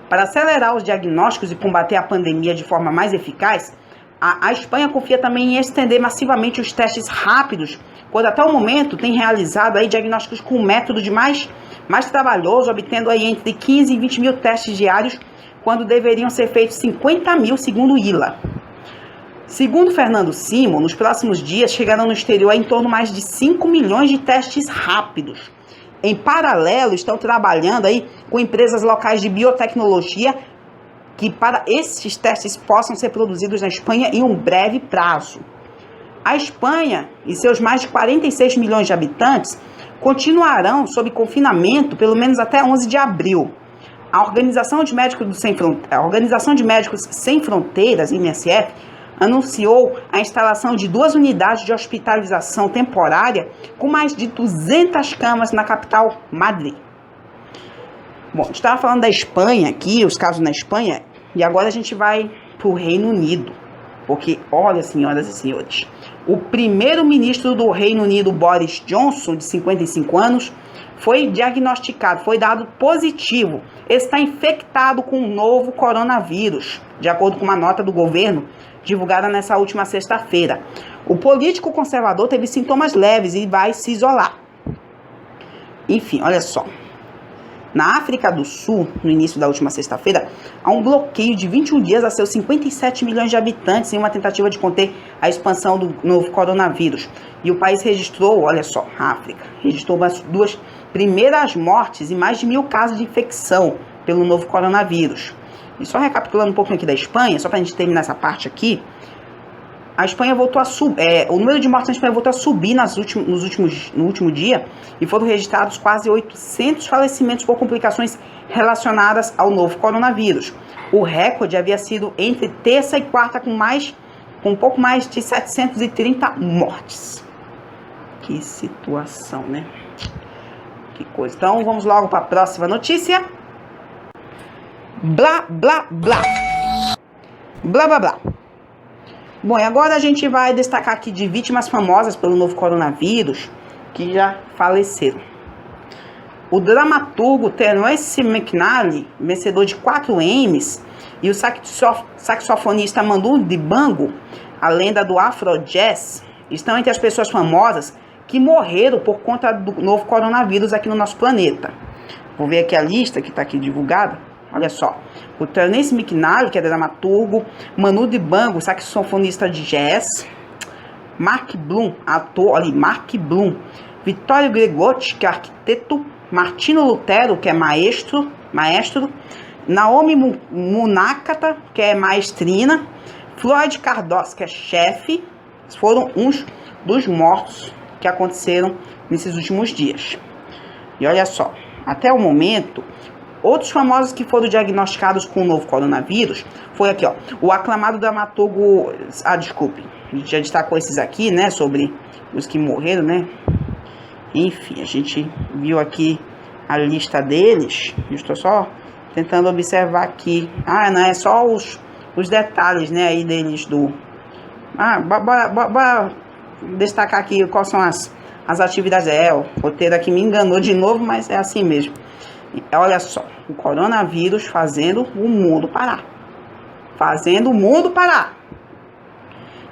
Para acelerar os diagnósticos e combater a pandemia de forma mais eficaz, a Espanha confia também em estender massivamente os testes rápidos, pois até o momento tem realizado aí diagnósticos com um método de mais trabalhoso, obtendo aí entre 15 e 20 mil testes diários, quando deveriam ser feitos 50 mil, segundo o ILA. Segundo Fernando Simon, nos próximos dias chegarão no exterior em torno mais de 5 milhões de testes rápidos. Em paralelo, estão trabalhando aí com empresas locais de biotecnologia que para esses testes possam ser produzidos na Espanha em um breve prazo. A Espanha e seus mais de 46 milhões de habitantes continuarão sob confinamento pelo menos até 11 de abril. A Organização de Médicos Sem Fronteiras, MSF, anunciou a instalação de 2 unidades de hospitalização temporária com mais de 200 camas na capital, Madrid. Bom, a gente estava falando da Espanha aqui, os casos na Espanha, e agora a gente vai para o Reino Unido. Porque, olha, senhoras e senhores, o primeiro-ministro do Reino Unido, Boris Johnson, de 55 anos, foi diagnosticado, foi dado positivo, está infectado com um novo coronavírus, de acordo com uma nota do governo divulgada nessa última sexta-feira. O político conservador teve sintomas leves e vai se isolar. Enfim, olha só. Na África do Sul, no início da última sexta-feira, há um bloqueio de 21 dias a seus 57 milhões de habitantes em uma tentativa de conter a expansão do novo coronavírus. E o país registrou, olha só, a África, registrou as 2 primeiras mortes e mais de 1.000 casos de infecção pelo novo coronavírus. E só recapitulando um pouquinho aqui da Espanha, só para a gente terminar essa parte aqui, a Espanha voltou a subir, o número de mortes na Espanha voltou a subir no último dia e foram registrados quase 800 falecimentos por complicações relacionadas ao novo coronavírus. O recorde havia sido entre terça e quarta com um pouco mais de 730 mortes. Que situação, né? Que coisa. Então vamos logo para a próxima notícia. Blá, blá, blá. Blá, blá, blá. Bom, e agora a gente vai destacar aqui de vítimas famosas pelo novo coronavírus que já faleceram. O dramaturgo Terence McNally, vencedor de 4 Emmys, e o saxofonista Manu Dibango, a lenda do Afro-Jazz, estão entre as pessoas famosas que morreram por conta do novo coronavírus aqui no nosso planeta. Vou ver aqui a lista que está aqui divulgada. Olha só, o Terence McNally, que é dramaturgo, Manu Dibango, saxofonista de jazz, Mark Bloom, ator, olha, Mark Bloom, Vittorio Gregotti, que é arquiteto, Martino Lutero, que é maestro, Naomi Munakata, que é maestrina, Floyd Cardoso, que é chefe, foram uns dos mortos que aconteceram nesses últimos dias. E olha só, até o momento, outros famosos que foram diagnosticados com o novo coronavírus foi aqui, ó, o aclamado dramaturgo, desculpe, a gente já destacou esses aqui, né, sobre os que morreram, né, enfim, a gente viu aqui a lista deles, eu estou só tentando observar aqui, não, é só os detalhes, né, aí deles bora destacar aqui quais são as atividades, o roteiro aqui me enganou de novo, mas é assim mesmo. Olha só, o coronavírus fazendo o mundo parar.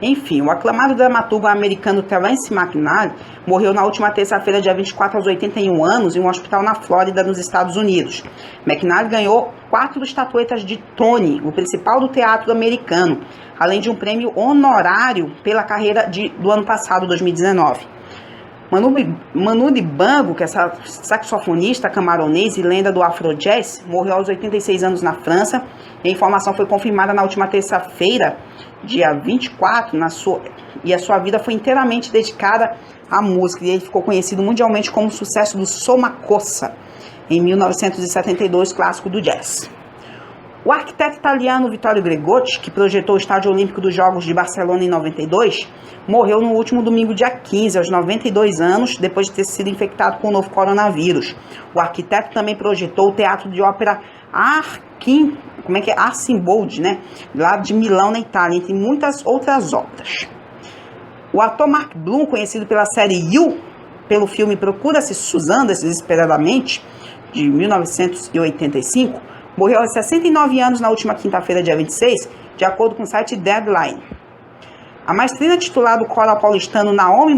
Enfim, o aclamado dramaturgo americano Terence McNally morreu na última terça-feira, dia 24, aos 81 anos, em um hospital na Flórida, nos Estados Unidos. McNally ganhou 4 estatuetas de Tony, o principal do teatro americano, além de um prêmio honorário pela carreira do ano passado, 2019. Manu Dibango, que é saxofonista camaronês e lenda do Afro-Jazz, morreu aos 86 anos na França. E a informação foi confirmada na última terça-feira, dia 24, e a sua vida foi inteiramente dedicada à música. E ele ficou conhecido mundialmente como o sucesso do Sou Makossa, em 1972, clássico do jazz. O arquiteto italiano Vittorio Gregotti, que projetou o Estádio Olímpico dos Jogos de Barcelona em 92, morreu no último domingo, dia 15, aos 92 anos, depois de ter sido infectado com o novo coronavírus. O arquiteto também projetou o Teatro de Ópera Arcimboldi, né? Lá de Milão, na Itália, entre muitas outras obras. O ator Mark Bloom, conhecido pela série You, pelo filme Procura-se Susan Desesperadamente, de 1985, morreu aos 69 anos na última quinta-feira, dia 26, de acordo com o site Deadline. A maestrina titular do coral paulistano Naomi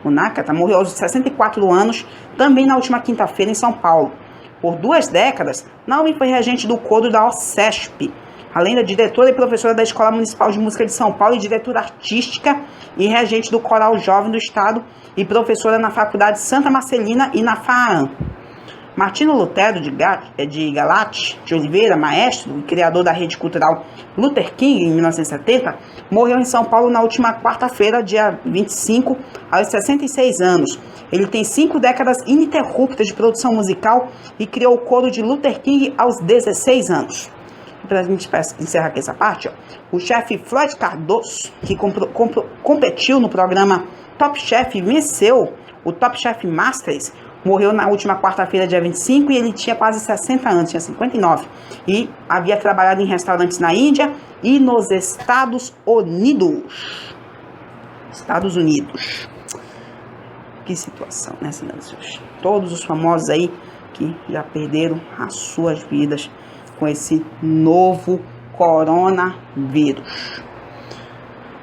Munakata morreu aos 64 anos, também na última quinta-feira, em São Paulo. Por 2 décadas, Naomi foi regente do coro da OCESP, além da diretora e professora da Escola Municipal de Música de São Paulo e diretora artística e regente do Coral Jovem do Estado e professora na Faculdade Santa Marcelina e na FAAM. Martino Lutero de Galati de Oliveira, maestro e criador da rede cultural Luther King, em 1970, morreu em São Paulo na última quarta-feira, dia 25, aos 66 anos. Ele tem 5 décadas ininterruptas de produção musical e criou o coro de Luther King aos 16 anos. Para a gente encerrar aqui essa parte, o chefe Floyd Cardoso, que competiu no programa Top Chef e venceu o Top Chef Masters, morreu na última quarta-feira, dia 25, e ele tinha quase 60 anos, tinha 59. E havia trabalhado em restaurantes na Índia e nos Estados Unidos. Estados Unidos. Que situação, né, senhoras e senhores? Todos os famosos aí que já perderam as suas vidas com esse novo coronavírus.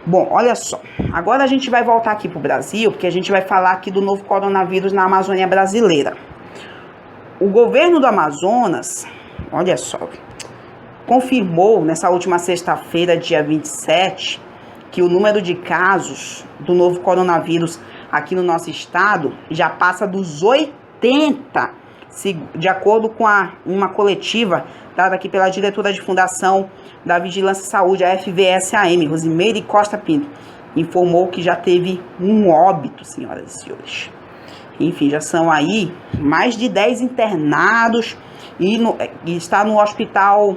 Bom, olha só, agora a gente vai voltar aqui para o Brasil, porque a gente vai falar aqui do novo coronavírus na Amazônia brasileira. O governo do Amazonas, olha só, confirmou nessa última sexta-feira, dia 27, que o número de casos do novo coronavírus aqui no nosso estado já passa dos 80, de acordo com uma coletiva dada aqui pela diretora de Fundação da Vigilância e Saúde, a FVSAM, Rosimeire Costa Pinto, informou que já teve um óbito, senhoras e senhores. Enfim, já são aí mais de 10 internados e está no hospital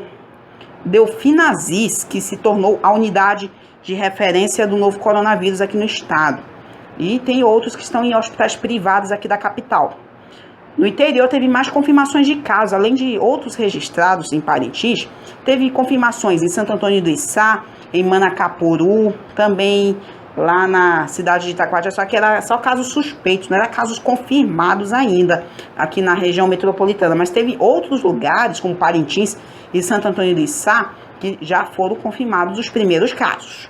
Delfim Aziz, que se tornou a unidade de referência do novo coronavírus aqui no estado. E tem outros que estão em hospitais privados aqui da capital. No interior teve mais confirmações de casos, além de outros registrados em Parintins, teve confirmações em Santo Antônio do Içá, em Manacapuru, também lá na cidade de Itacoatiara, só que era só casos suspeitos, não era casos confirmados ainda aqui na região metropolitana, mas teve outros lugares, como Parintins e Santo Antônio do Içá, que já foram confirmados os primeiros casos.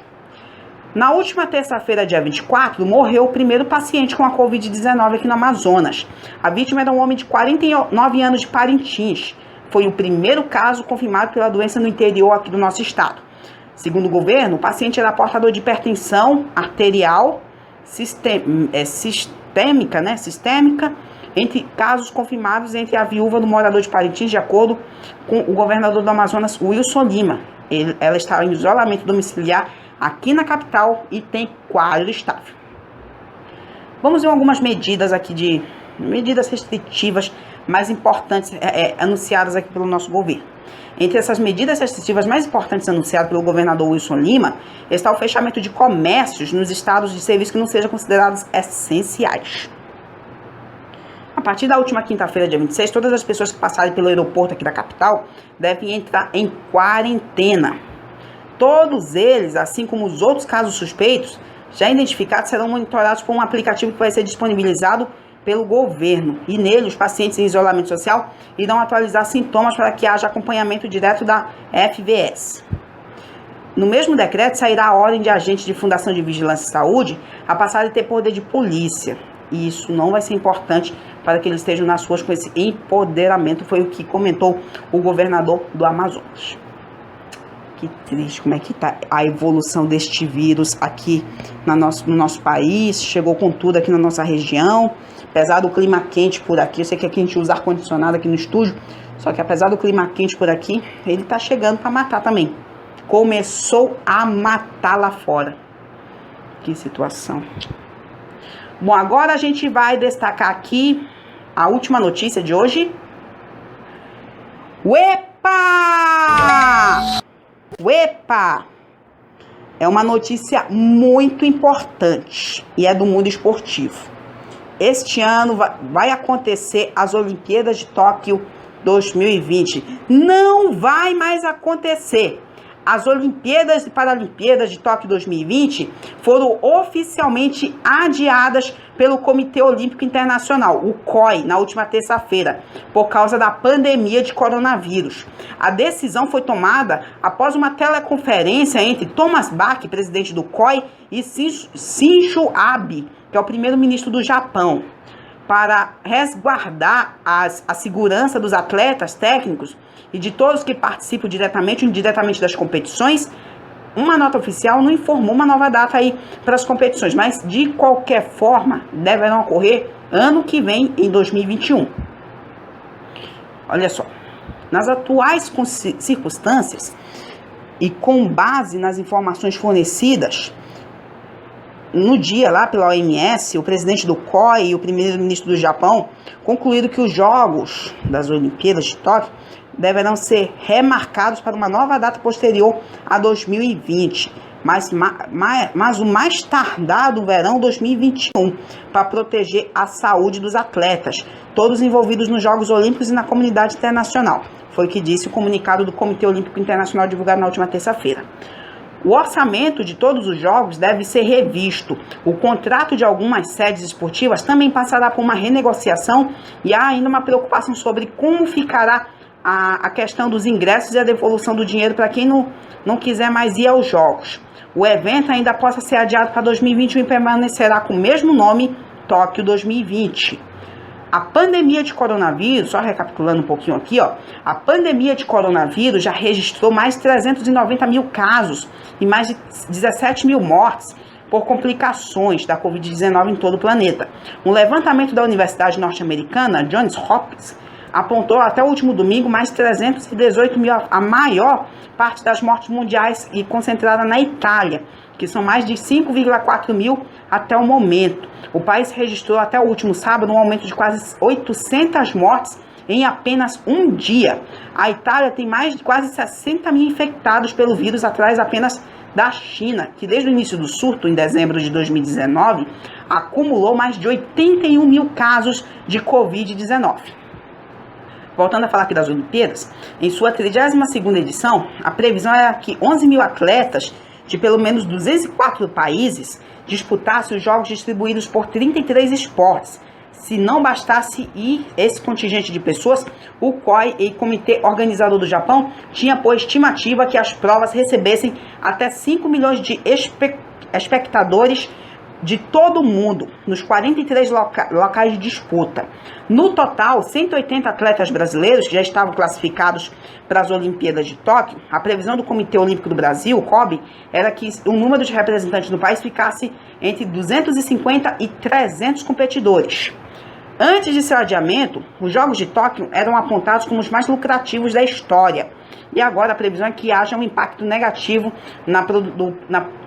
Na última terça-feira, dia 24, morreu o primeiro paciente com a Covid-19 aqui no Amazonas. A vítima era um homem de 49 anos de Parintins. Foi o primeiro caso confirmado pela doença no interior aqui do nosso estado. Segundo o governo, o paciente era portador de hipertensão arterial sistêmica, entre casos confirmados entre a viúva do morador de Parintins, de acordo com o governador do Amazonas, Wilson Lima. Ela estava em isolamento domiciliar aqui na capital e tem quadro estável. Vamos ver algumas medidas aqui medidas restritivas mais importantes anunciadas aqui pelo nosso governo. Entre essas medidas restritivas mais importantes anunciadas pelo governador Wilson Lima está o fechamento de comércios nos estados de serviços que não sejam considerados essenciais. A partir da última quinta-feira, dia 26, todas as pessoas que passarem pelo aeroporto aqui da capital devem entrar em quarentena. Todos eles, assim como os outros casos suspeitos, já identificados, serão monitorados por um aplicativo que vai ser disponibilizado pelo governo. E nele, os pacientes em isolamento social irão atualizar sintomas para que haja acompanhamento direto da FVS. No mesmo decreto, sairá a ordem de agentes de Fundação de Vigilância e Saúde a passar a ter poder de polícia. E isso não vai ser importante para que eles estejam nas ruas com esse empoderamento, foi o que comentou o governador do Amazonas. Que triste, como é que está a evolução deste vírus aqui no nosso país, chegou com tudo aqui na nossa região, apesar do clima quente por aqui, eu sei que aqui a gente usa ar-condicionado aqui no estúdio, só que apesar do clima quente por aqui, ele está chegando para matar também. Começou a matar lá fora. Que situação. Bom, agora a gente vai destacar aqui a última notícia de hoje. Uepa! Uepa! Uepa! É uma notícia muito importante e é do mundo esportivo. Este ano vai acontecer as Olimpíadas de Tóquio 2020. Não vai mais acontecer. As Olimpíadas e Paralimpíadas de Tóquio 2020 foram oficialmente adiadas pelo Comitê Olímpico Internacional, o COI, na última terça-feira, por causa da pandemia de coronavírus. A decisão foi tomada após uma teleconferência entre Thomas Bach, presidente do COI, e Shinzo Abe, que é o primeiro-ministro do Japão, para resguardar a segurança dos atletas técnicos e de todos que participam diretamente ou indiretamente das competições. Uma nota oficial não informou uma nova data aí para as competições, mas de qualquer forma deverão ocorrer ano que vem, em 2021. Olha só, nas atuais circunstâncias e com base nas informações fornecidas no dia lá pela OMS, o presidente do COI e o primeiro-ministro do Japão concluíram que os Jogos das Olimpíadas de Tóquio deverão ser remarcados para uma nova data posterior a 2020, mas o mais tardar do verão 2021, para proteger a saúde dos atletas, todos envolvidos nos Jogos Olímpicos e na comunidade internacional. Foi o que disse o comunicado do Comitê Olímpico Internacional divulgado na última terça-feira. O orçamento de todos os jogos deve ser revisto. O contrato de algumas sedes esportivas também passará por uma renegociação e há ainda uma preocupação sobre como ficará a questão dos ingressos e a devolução do dinheiro para quem não quiser mais ir aos jogos. O evento ainda possa ser adiado para 2021 e permanecerá com o mesmo nome, Tóquio 2020. A pandemia de coronavírus, só recapitulando um pouquinho aqui, a pandemia de coronavírus já registrou mais de 390 mil casos e mais de 17 mil mortes por complicações da Covid-19 em todo o planeta. Um levantamento da Universidade Norte-Americana, Johns Hopkins, apontou até o último domingo mais de 318 mil, a maior parte das mortes mundiais e concentrada na Itália, que são mais de 5,4 mil até o momento. O país registrou até o último sábado um aumento de quase 800 mortes em apenas um dia. A Itália tem mais de quase 60 mil infectados pelo vírus, atrás apenas da China, que desde o início do surto, em dezembro de 2019, acumulou mais de 81 mil casos de Covid-19. Voltando a falar aqui das Olimpíadas, em sua 32ª edição, a previsão era que 11 mil atletas de pelo menos 204 países disputassem os jogos distribuídos por 33 esportes. Se não bastasse esse contingente de pessoas, o COI e Comitê Organizador do Japão tinha por estimativa que as provas recebessem até 5 milhões de espectadores de todo o mundo, nos 43 locais de disputa. No total, 180 atletas brasileiros que já estavam classificados para as Olimpíadas de Tóquio. A previsão do Comitê Olímpico do Brasil, o COB, era que o número de representantes do país ficasse entre 250 e 300 competidores. Antes de seu adiamento, os Jogos de Tóquio eram apontados como os mais lucrativos da história. E agora a previsão é que haja um impacto negativo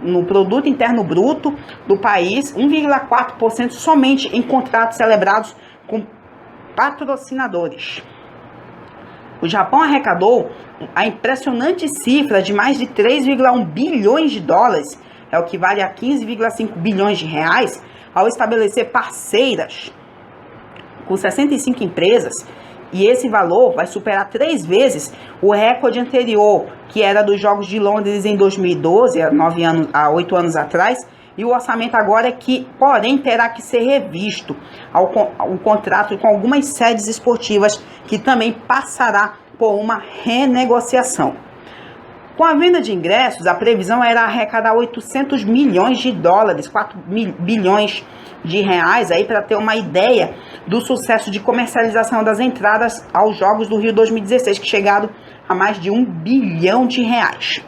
no produto interno bruto do país, 1,4% somente em contratos celebrados com patrocinadores. O Japão arrecadou a impressionante cifra de mais de 3,1 bilhões de dólares, é o que vale a 15,5 bilhões de reais, ao estabelecer parceiras com 65 empresas, e esse valor vai superar 3 vezes o recorde anterior, que era dos Jogos de Londres em 2012, há 8 anos atrás, e o orçamento agora é que, porém, terá que ser revisto ao contrato com algumas sedes esportivas, que também passará por uma renegociação. Com a venda de ingressos, a previsão era arrecadar 800 milhões de dólares, 4 bilhões de reais, aí para ter uma ideia do sucesso de comercialização das entradas aos Jogos do Rio 2016, que chegaram a mais de 1 bilhão de reais.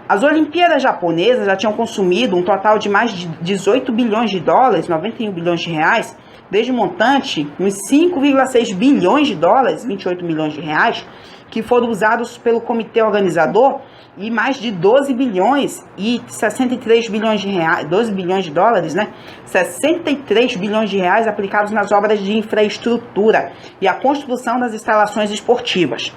As Olimpíadas japonesas já tinham consumido um total de mais de 18 bilhões de dólares, 91 bilhões de reais, desde o montante, uns 5,6 bilhões de dólares, 28 milhões de reais, que foram usados pelo comitê organizador, e mais de 12 bilhões e 63 bilhões de reais, 12 bilhões de dólares, 63 bilhões de reais aplicados nas obras de infraestrutura e a construção das instalações esportivas.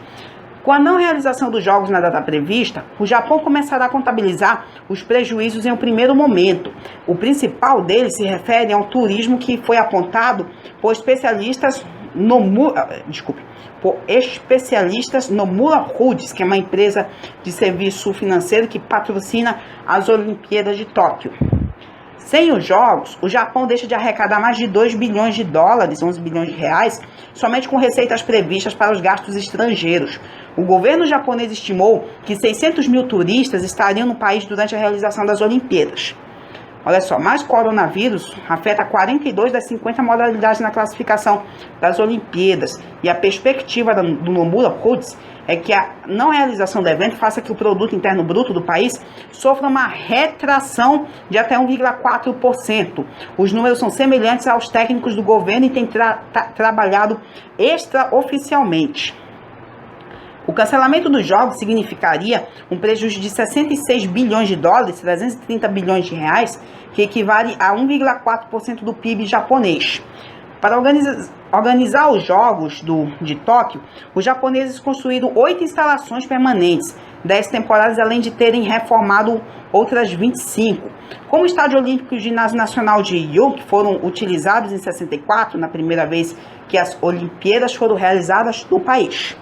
Com a não realização dos jogos na data prevista, o Japão começará a contabilizar os prejuízos em um primeiro momento. O principal deles se refere ao turismo que foi apontado por especialistas Nomura Holdings, que é uma empresa de serviço financeiro que patrocina as Olimpíadas de Tóquio. Sem os jogos, o Japão deixa de arrecadar mais de 2 bilhões de dólares, 11 bilhões de reais, somente com receitas previstas para os gastos estrangeiros. O governo japonês estimou que 600 mil turistas estariam no país durante a realização das Olimpíadas. Olha só, mas o coronavírus afeta 42 das 50 modalidades na classificação das Olimpíadas. E a perspectiva do Nomura Holdings é que a não realização do evento faça que o produto interno bruto do país sofra uma retração de até 1,4%. Os números são semelhantes aos técnicos do governo e têm trabalhado extraoficialmente. O cancelamento dos jogos significaria um prejuízo de 66 bilhões de dólares, 330 bilhões de reais, que equivale a 1,4% do PIB japonês. Para organizar os Jogos de Tóquio, os japoneses construíram 8 instalações permanentes, 10 temporárias, além de terem reformado outras 25. Como o Estádio Olímpico e o Ginásio Nacional de Rio, que foram utilizados em 64, na primeira vez que as Olimpíadas foram realizadas no país.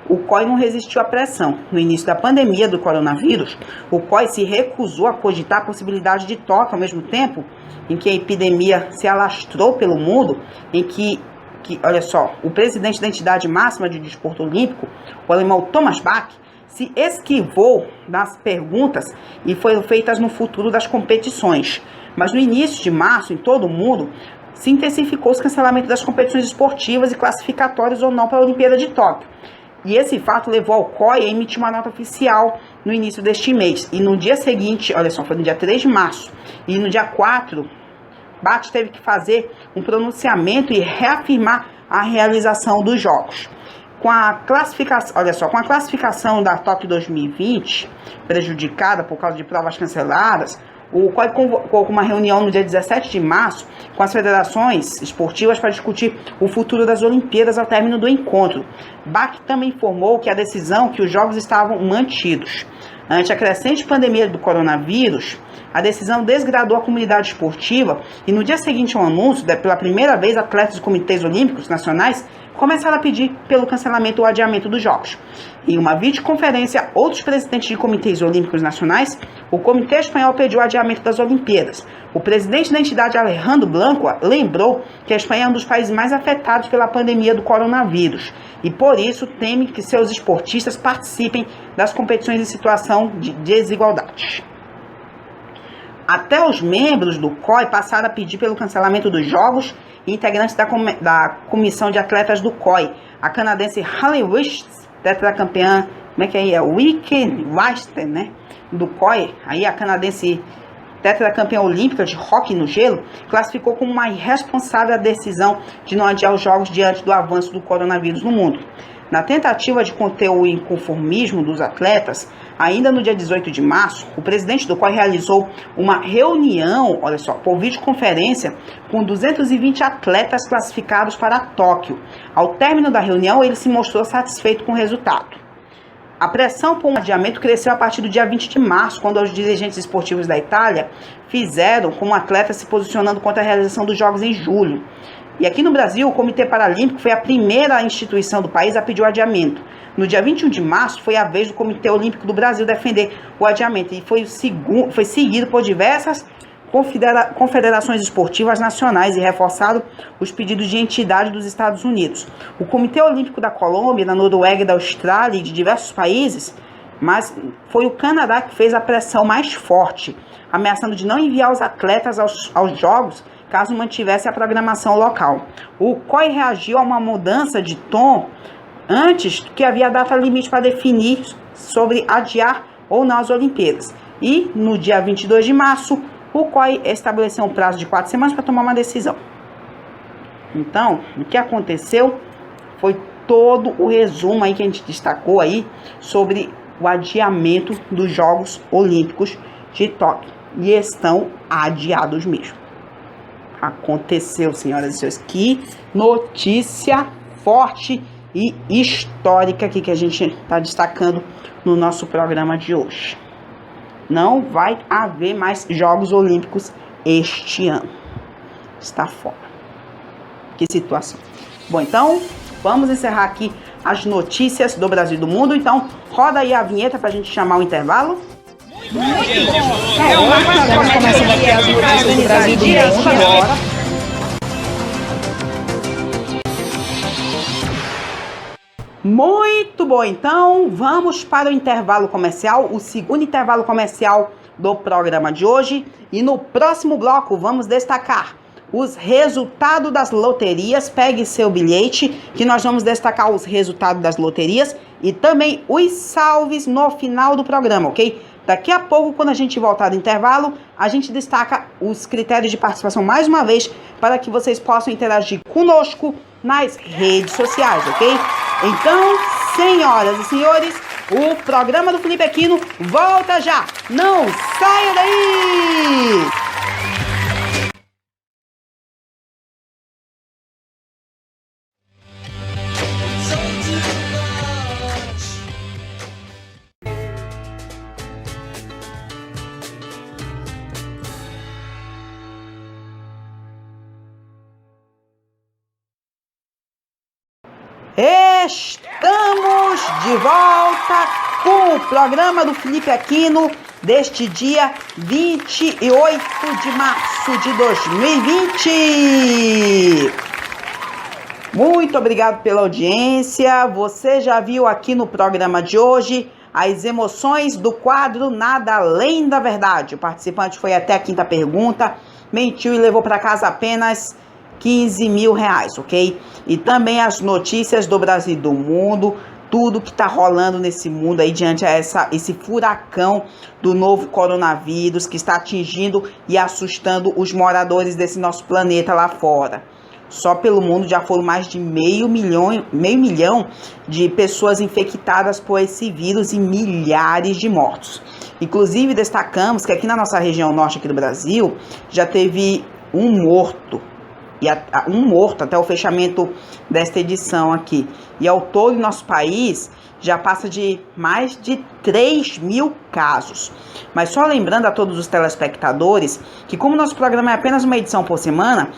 O COI não resistiu à pressão. No início da pandemia do coronavírus, o COI se recusou a cogitar a possibilidade de Tóquio, ao mesmo tempo em que a epidemia se alastrou pelo mundo, em que olha só, o presidente da entidade máxima de desporto olímpico, o alemão Thomas Bach, se esquivou das perguntas e foram feitas no futuro das competições. Mas no início de março, em todo o mundo, se intensificou os cancelamentos das competições esportivas e classificatórias ou não para a Olimpíada de Tóquio. E esse fato levou ao COI a emitir uma nota oficial no início deste mês. E no dia seguinte, olha só, foi no dia 3 de março, e no dia 4, Bach teve que fazer um pronunciamento e reafirmar a realização dos Jogos. Com a classificação da Tóquio 2020 prejudicada por causa de provas canceladas, o COI convocou uma reunião no dia 17 de março com as federações esportivas para discutir o futuro das Olimpíadas ao término do encontro. Bach também informou que a decisão que os jogos estavam mantidos. Ante a crescente pandemia do coronavírus, a decisão desgradou a comunidade esportiva e no dia seguinte ao anúncio, pela primeira vez, atletas e comitês olímpicos nacionais começaram a pedir pelo cancelamento ou adiamento dos jogos. Em uma videoconferência, outros presidentes de comitês olímpicos nacionais, o Comitê Espanhol pediu o adiamento das Olimpíadas. O presidente da entidade, Alejandro Blanco, lembrou que a Espanha é um dos países mais afetados pela pandemia do coronavírus e, por isso, teme que seus esportistas participem das competições em situação de desigualdade. Até os membros do COI passaram a pedir pelo cancelamento dos jogos e integrantes da comissão de atletas do COI. A canadense Hayley Wilkes, tetracampeã, Weister, né, do COI, aí a canadense tetracampeã olímpica de hóquei no gelo, classificou como uma irresponsável a decisão de não adiar os jogos diante do avanço do coronavírus no mundo. Na tentativa de conter o inconformismo dos atletas, ainda no dia 18 de março, o presidente do COI realizou uma reunião, olha só, por videoconferência, com 220 atletas classificados para Tóquio. Ao término da reunião, ele se mostrou satisfeito com o resultado. A pressão por um adiamento cresceu a partir do dia 20 de março, quando os dirigentes esportivos da Itália fizeram com o atleta se posicionando contra a realização dos Jogos em julho. E aqui no Brasil, o Comitê Paralímpico foi a primeira instituição do país a pedir o adiamento. No dia 21 de março, foi a vez do Comitê Olímpico do Brasil defender o adiamento e foi seguido por diversas confederações esportivas nacionais e reforçado os pedidos de entidade dos Estados Unidos. O Comitê Olímpico da Colômbia, da Noruega, da Austrália e de diversos países, mas foi o Canadá que fez a pressão mais forte, ameaçando de não enviar os atletas aos Jogos caso mantivesse a programação local. O COI reagiu a uma mudança de tom antes que havia data limite para definir sobre adiar ou não as Olimpíadas. E no dia 22 de março, o COI estabeleceu um prazo de 4 semanas para tomar uma decisão. Então, o que aconteceu foi todo o resumo aí que a gente destacou aí sobre o adiamento dos Jogos Olímpicos de Tóquio. E estão adiados mesmo. Aconteceu, senhoras e senhores. Que notícia forte e histórica aqui que a gente está destacando no nosso programa de hoje. Não vai haver mais Jogos Olímpicos este ano. Está fora. Que situação. Bom, então, vamos encerrar aqui as notícias do Brasil e do mundo. Então, roda aí a vinheta para a gente chamar o intervalo. Estamos começando aqui as notícias do Brasil e do mundo agora. Muito bom, então vamos para o intervalo comercial, o segundo intervalo comercial do programa de hoje. E no próximo bloco vamos destacar os resultados das loterias. Pegue seu bilhete que nós vamos destacar os resultados das loterias e também os salves no final do programa, ok? Daqui a pouco, quando a gente voltar do intervalo, a gente destaca os critérios de participação mais uma vez para que vocês possam interagir conosco nas redes sociais, ok? Então, senhoras e senhores, o programa do Felipe Aquino volta já! Não saia daí! Estamos de volta com o programa do Felipe Aquino deste dia 28 de março de 2020. Muito obrigado pela audiência. Você já viu aqui no programa de hoje as emoções do quadro Nada Além da Verdade. O participante foi até a quinta pergunta, mentiu e levou para casa apenas R$15 mil, ok? E também as notícias do Brasil e do mundo, tudo que tá rolando nesse mundo aí diante a esse furacão do novo coronavírus que está atingindo e assustando os moradores desse nosso planeta lá fora. Só pelo mundo já foram mais de meio milhão de pessoas infectadas por esse vírus e milhares de mortos. Inclusive destacamos que aqui na nossa região norte aqui do Brasil já teve um morto até o fechamento desta edição aqui. E ao todo em nosso país já passa de mais de 3 mil casos. Mas só lembrando a todos os telespectadores que como nosso programa é apenas uma edição por semana,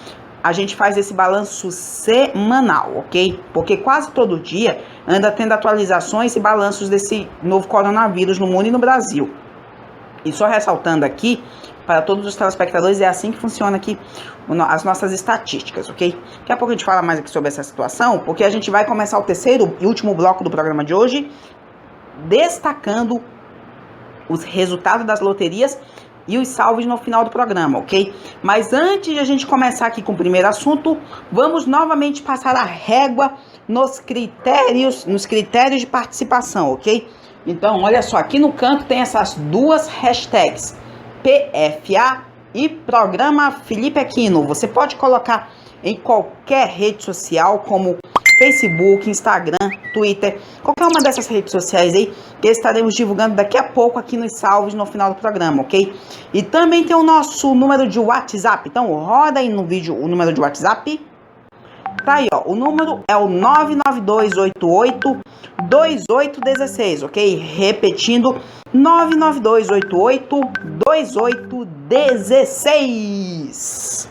a gente faz esse balanço semanal, ok? Porque quase todo dia anda tendo atualizações e balanços desse novo coronavírus no mundo e no Brasil. E só ressaltando aqui, para todos os telespectadores, é assim que funciona aqui as nossas estatísticas, ok? Daqui a pouco a gente fala mais aqui sobre essa situação, porque a gente vai começar o terceiro e último bloco do programa de hoje, destacando os resultados das loterias e os salves no final do programa, ok? Mas antes de a gente começar aqui com o primeiro assunto, vamos novamente passar a régua nos critérios de participação, ok? Então, olha só, aqui no canto tem essas duas hashtags, PFA e Programa Felipe Aquino. Você pode colocar em qualquer rede social, como Facebook, Instagram, Twitter, qualquer uma dessas redes sociais aí, que estaremos divulgando daqui a pouco aqui nos salves no final do programa, ok? E também tem o nosso número de WhatsApp. Então, roda aí no vídeo o número de WhatsApp. Tá aí, ó. O número é o 992882816, ok? Repetindo, 992882816.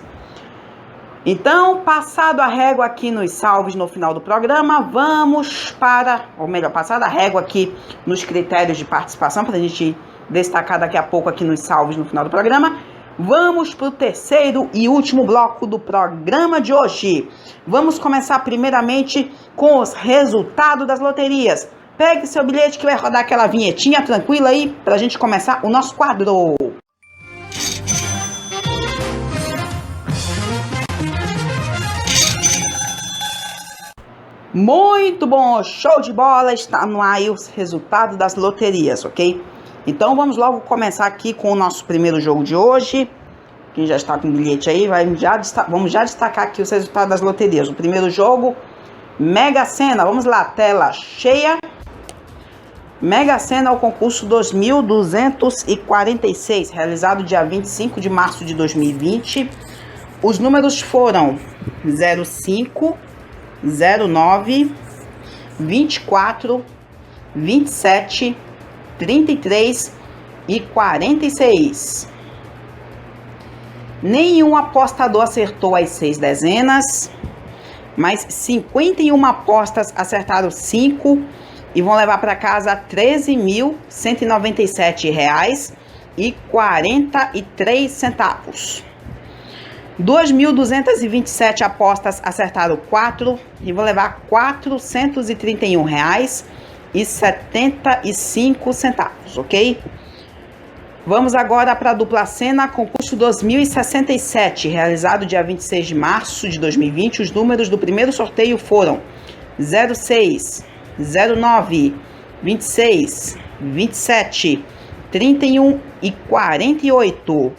Então, passado a régua aqui nos salves no final do programa, vamos para, ou melhor, passada a régua aqui nos critérios de participação, para a gente destacar daqui a pouco aqui nos salves no final do programa, vamos para o terceiro e último bloco do programa de hoje. Vamos começar primeiramente com os resultados das loterias. Pegue seu bilhete que vai rodar aquela vinhetinha tranquila aí, para a gente começar o nosso quadro. Muito bom, show de bola, está no ar aí os resultados das loterias, ok? Então vamos logo começar aqui com o nosso primeiro jogo de hoje. Quem já está com o bilhete aí, vamos já destacar aqui os resultados das loterias. O primeiro jogo, Mega Sena, vamos lá, tela cheia. Mega Sena, o concurso 2246, realizado dia 25 de março de 2020. Os números foram 05, 09, 24, 27, 33 e 46. Nenhum apostador acertou as 6 dezenas, mas 51 apostas acertaram 5 e vão levar para casa R$ 13.197,43. 2.227 apostas acertaram 4 e vão levar R$ 431,75, ok? Vamos agora para a dupla cena, concurso 2067, realizado dia 26 de março de 2020. Os números do primeiro sorteio foram 06, 09, 26, 27, 31 e 48.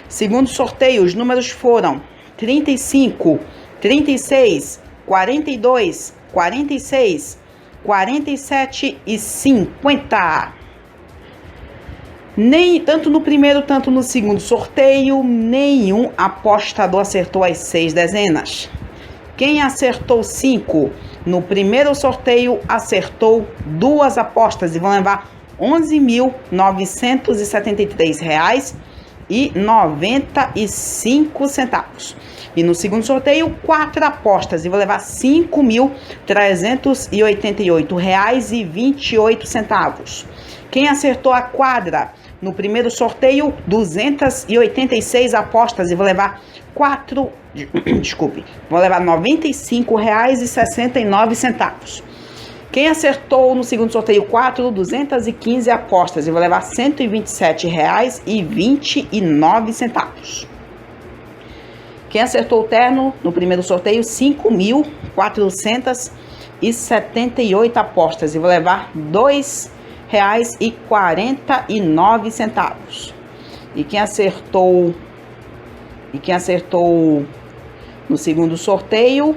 Segundo sorteio, os números foram 35, 36, 42, 46, 47 e 50. Nem tanto no primeiro, tanto no segundo sorteio, nenhum apostador acertou as 6 dezenas. Quem acertou 5 no primeiro sorteio acertou 2 apostas e vão levar R$ 11.973,95. E no segundo sorteio, 4 apostas e vão levar R$ 5.388,28. Quem acertou a quadra no primeiro sorteio, 286 apostas e vou levar R$ 95,69. Quem acertou no segundo sorteio 215 apostas e vou levar R$ 127,29. Quem acertou o terno no primeiro sorteio, 5.478 apostas e vou levar R$ 2,49. E quem acertou no segundo sorteio,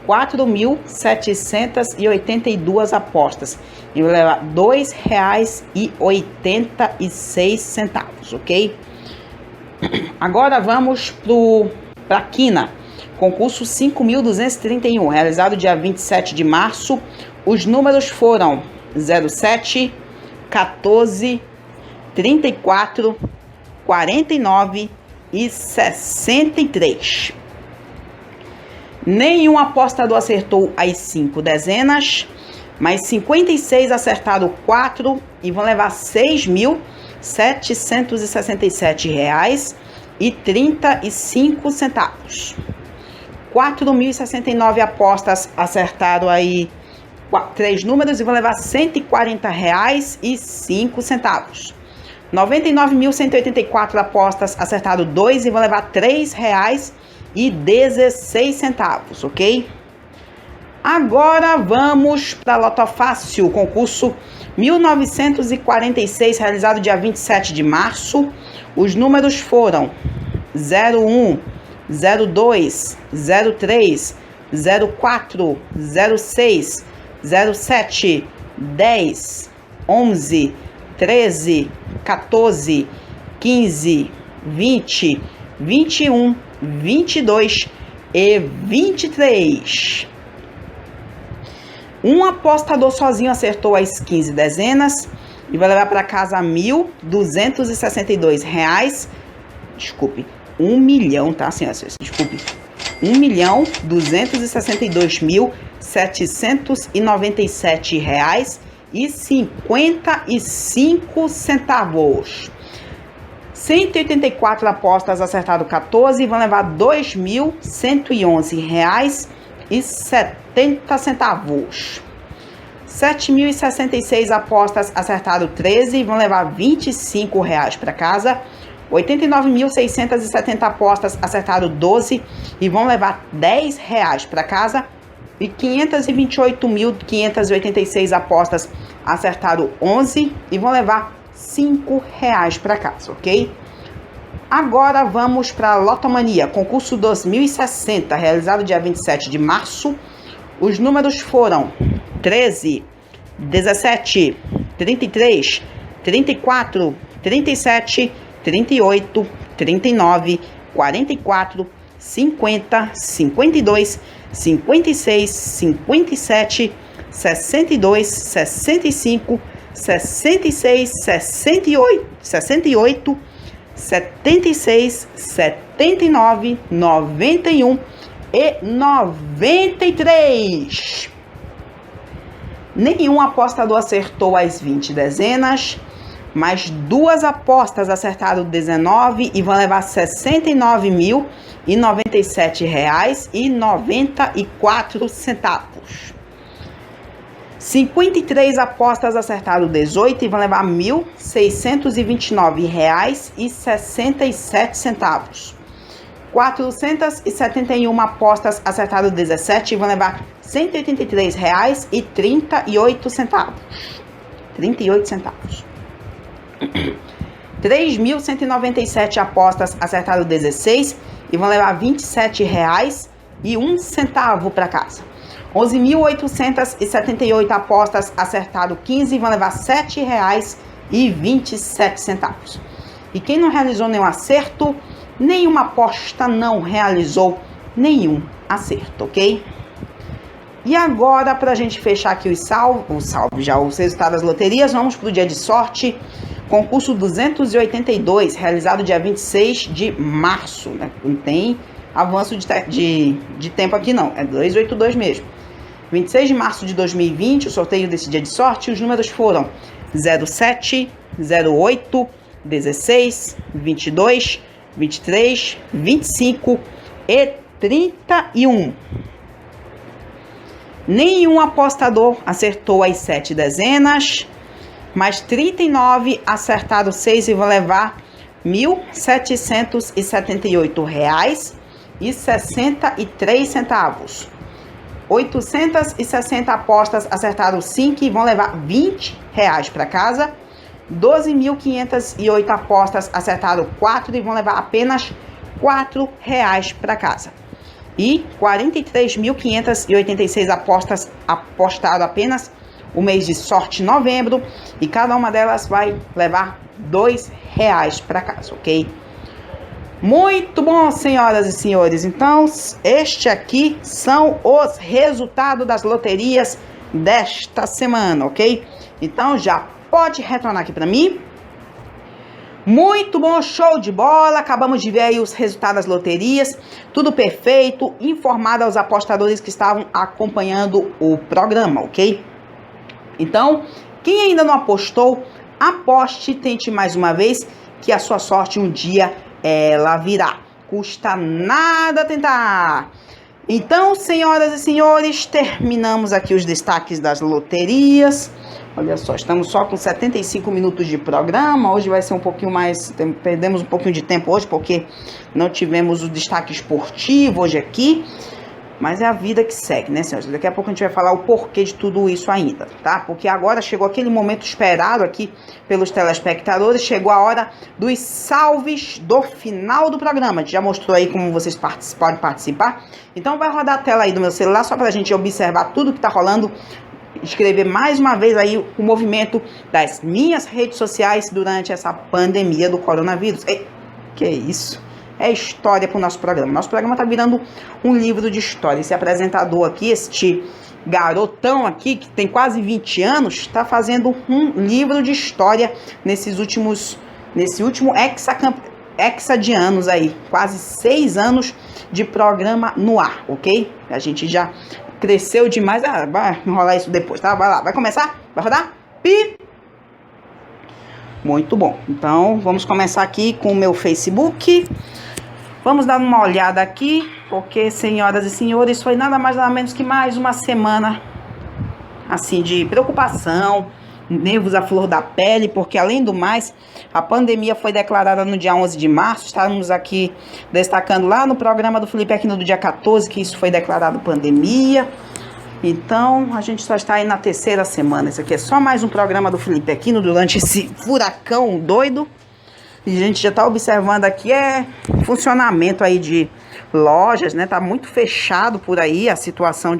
4.782 apostas e vou levar R$ 2,86, ok? Agora vamos para a quina, concurso 5.231, realizado dia 27 de março. Os números foram 07, 14, 34, 49 e 63. Nenhum apostador acertou as 5 dezenas, mas 56 acertaram 4 e vão levar R$ 6.767,35. 4.069 apostas acertaram aí 3 números e vão levar R$ 140,05. 99.184 apostas acertaram 2 e vão levar R$ 3,16, ok? Agora vamos para a Loto Fácil, concurso 1946, realizado dia 27 de março. Os números foram 01, 02, 03, 04, 06, 07, 10, 11, 13, 14, 15, 20, 21, 22 e 23. Um apostador sozinho acertou as 15 dezenas e vai levar para casa R$ 1.262. Desculpe, 1 milhão, tá, senhoras? Desculpe. R$ 1.262.797,55. 184 apostas acertaram 14 e vão levar R$ 2.111,70. 7.066 apostas acertaram 13 e vão levar R$ 25 para casa. 89.670 apostas acertaram 12 e vão levar R$ 10 para casa. E 528.586 apostas acertaram 11 e vão levar R$ 5 para casa, ok? Agora vamos para a Lotomania, concurso 2060, realizado dia 27 de março. Os números foram 13, 17, 33, 34, 37, 38, 39, 44, 50, 52, 56, 57, 62, 65, 66, 68, 76, 79, 91 e 93. Nenhum apostador acertou as 20 dezenas, mas 2 apostas acertaram 19 e vão levar R$ 69.097,94. 53 apostas acertaram 18 e vão levar R$ 1.629,67. 471 apostas acertaram 17 e vão levar R$ 183,38. 38 centavos. 3.197 apostas acertaram 16 e vão levar R$ 27,01 para casa. 11.878 apostas acertaram 15 e vão levar R$ 7,27. E quem não realizou nenhum acerto, nenhuma aposta não realizou nenhum acerto, ok? E agora, para a gente fechar aqui os resultados das loterias, vamos para o dia de sorte. Concurso 282, realizado dia 26 de março, né? Não tem avanço de tempo aqui não, é 282 mesmo. 26 de março de 2020, o sorteio desse dia de sorte, os números foram 07, 08, 16, 22, 23, 25 e 31. Nenhum apostador acertou as 7 dezenas, mas 39 acertaram 6 e vão levar R$ 1.778,63. 860 apostas acertaram 5 e vão levar R$ 20 para casa. 12.508 apostas acertaram 4 e vão levar apenas R$ 4 para casa. E 43.586 apostas apostaram apenas o mês de sorte novembro e cada uma delas vai levar R$ 2 para casa, ok? Muito bom, senhoras e senhores. Então, este aqui são os resultados das loterias desta semana, ok? Então, já pode retornar aqui para mim. Muito bom, show de bola. Acabamos de ver aí os resultados das loterias. Tudo perfeito, informado aos apostadores que estavam acompanhando o programa, ok? Então, quem ainda não apostou, aposte, tente mais uma vez, que a sua sorte um dia ela virá. Custa nada tentar. Então, senhoras e senhores, terminamos aqui os destaques das loterias. Olha só, estamos só com 75 minutos de programa. Hoje vai ser um pouquinho mais... Perdemos um pouquinho de tempo hoje, porque não tivemos o destaque esportivo hoje aqui. Mas é a vida que segue, né, senhores? Daqui a pouco a gente vai falar o porquê de tudo isso ainda, tá? Porque agora chegou aquele momento esperado aqui pelos telespectadores. Chegou a hora dos salves do final do programa. A gente já mostrou aí como vocês podem participar. Então vai rodar a tela aí do meu celular só pra gente observar tudo que tá rolando. Escrever mais uma vez aí o movimento das minhas redes sociais durante essa pandemia do coronavírus. Ei, que isso? É história para o nosso programa. Nosso programa está virando um livro de história. Esse apresentador aqui, este garotão aqui, que tem quase 20 anos, está fazendo um livro de história nesse último hexa de anos aí. Quase 6 anos de programa no ar, ok? A gente já cresceu demais. Vai enrolar isso depois, tá? Vai lá, vai começar? Vai rodar? Pi! Muito bom. Então, vamos começar aqui com o meu Facebook. Vamos dar uma olhada aqui, porque, senhoras e senhores, foi nada mais nada menos que mais uma semana, assim, de preocupação, nervos à flor da pele, porque, além do mais, a pandemia foi declarada no dia 11 de março, estávamos aqui destacando lá no programa do Felipe Aquino do dia 14, que isso foi declarado pandemia. Então, a gente só está aí na 3ª semana. Isso aqui é só mais um programa do Felipe Aquino durante esse furacão doido. E a gente já está observando aqui funcionamento aí de lojas, né? Tá muito fechado por aí a situação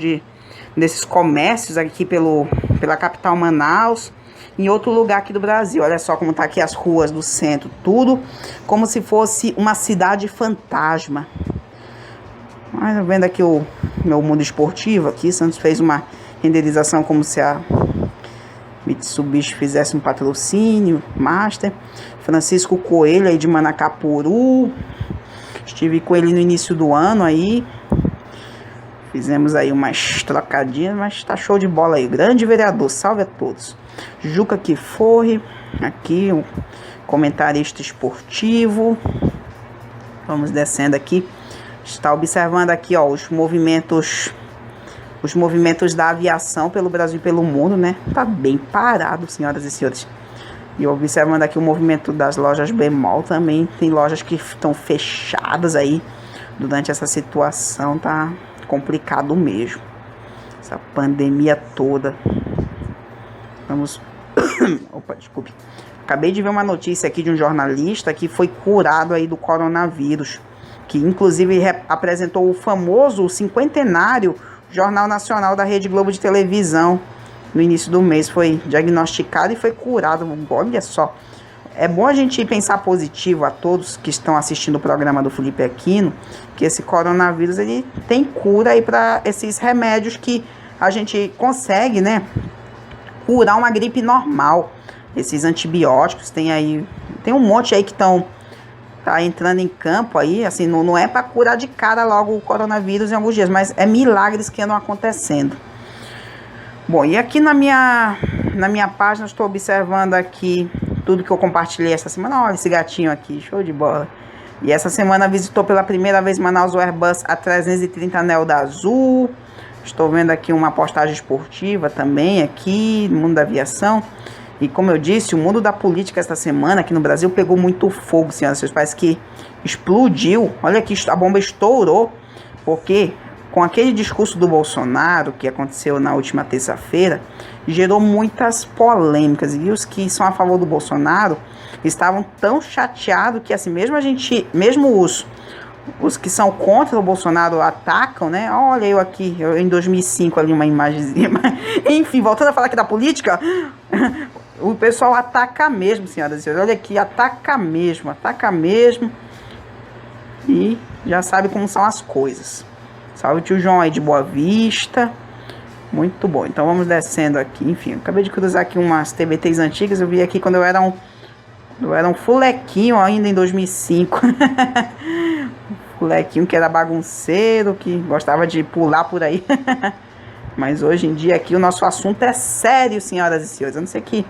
desses comércios aqui pela capital Manaus, em outro lugar aqui do Brasil. Olha só como tá aqui as ruas do centro, tudo como se fosse uma cidade fantasma. Mas vendo aqui o meu mundo esportivo aqui, Santos fez uma renderização como se a Mitsubishi fizesse um patrocínio, Master. Francisco Coelho aí de Manacapuru. Estive com ele no início do ano aí. Fizemos aí umas trocadinhas, mas tá show de bola aí. Grande vereador, salve a todos. Juca Kifuri, aqui um comentarista esportivo. Vamos descendo aqui. Está observando aqui, ó, os movimentos da aviação pelo Brasil e pelo mundo, né? Tá bem parado, senhoras e senhores. E observando aqui o movimento das lojas Bemol também. Tem lojas que estão fechadas aí durante essa situação. Tá complicado mesmo. Essa pandemia toda. Vamos... Opa, desculpe. Acabei de ver uma notícia aqui de um jornalista que foi curado aí do coronavírus. Que inclusive apresentou o famoso cinquentenário Jornal Nacional da Rede Globo de televisão. No início do mês foi diagnosticado e foi curado. Olha só, é bom a gente pensar positivo a todos que estão assistindo o programa do Felipe Aquino, que esse coronavírus ele tem cura aí para esses remédios que a gente consegue, né, curar uma gripe normal. Esses antibióticos tem um monte aí que tá entrando em campo aí, assim, não é para curar de cara logo o coronavírus em alguns dias, mas é milagres que andam acontecendo. Bom, e aqui na minha página estou observando aqui tudo que eu compartilhei essa semana. Olha esse gatinho aqui, show de bola. E essa semana visitou pela primeira vez Manaus o Airbus A330 Neo da Azul. Estou vendo aqui uma postagem esportiva também aqui, no mundo da aviação. E como eu disse, o mundo da política esta semana aqui no Brasil pegou muito fogo, senhoras e senhores. Parece que explodiu. Olha aqui, a bomba estourou, porque com aquele discurso do Bolsonaro que aconteceu na última terça-feira, gerou muitas polêmicas. E os que são a favor do Bolsonaro estavam tão chateados que assim, mesmo os que são contra o Bolsonaro atacam, né? Olha eu aqui, em 2005 ali uma imagenzinha. Enfim, voltando a falar aqui da política, o pessoal ataca mesmo, senhoras e senhores. Olha aqui, ataca mesmo. E já sabe como são as coisas. Salve o tio João aí de Boa Vista. Muito bom. Então vamos descendo aqui. Enfim, eu acabei de cruzar aqui umas TBTs antigas. Eu vi aqui quando eu era um fulequinho ainda em 2005. Fulequinho que era bagunceiro, que gostava de pular por aí. Mas hoje em dia aqui o nosso assunto é sério, senhoras e senhores. A não ser que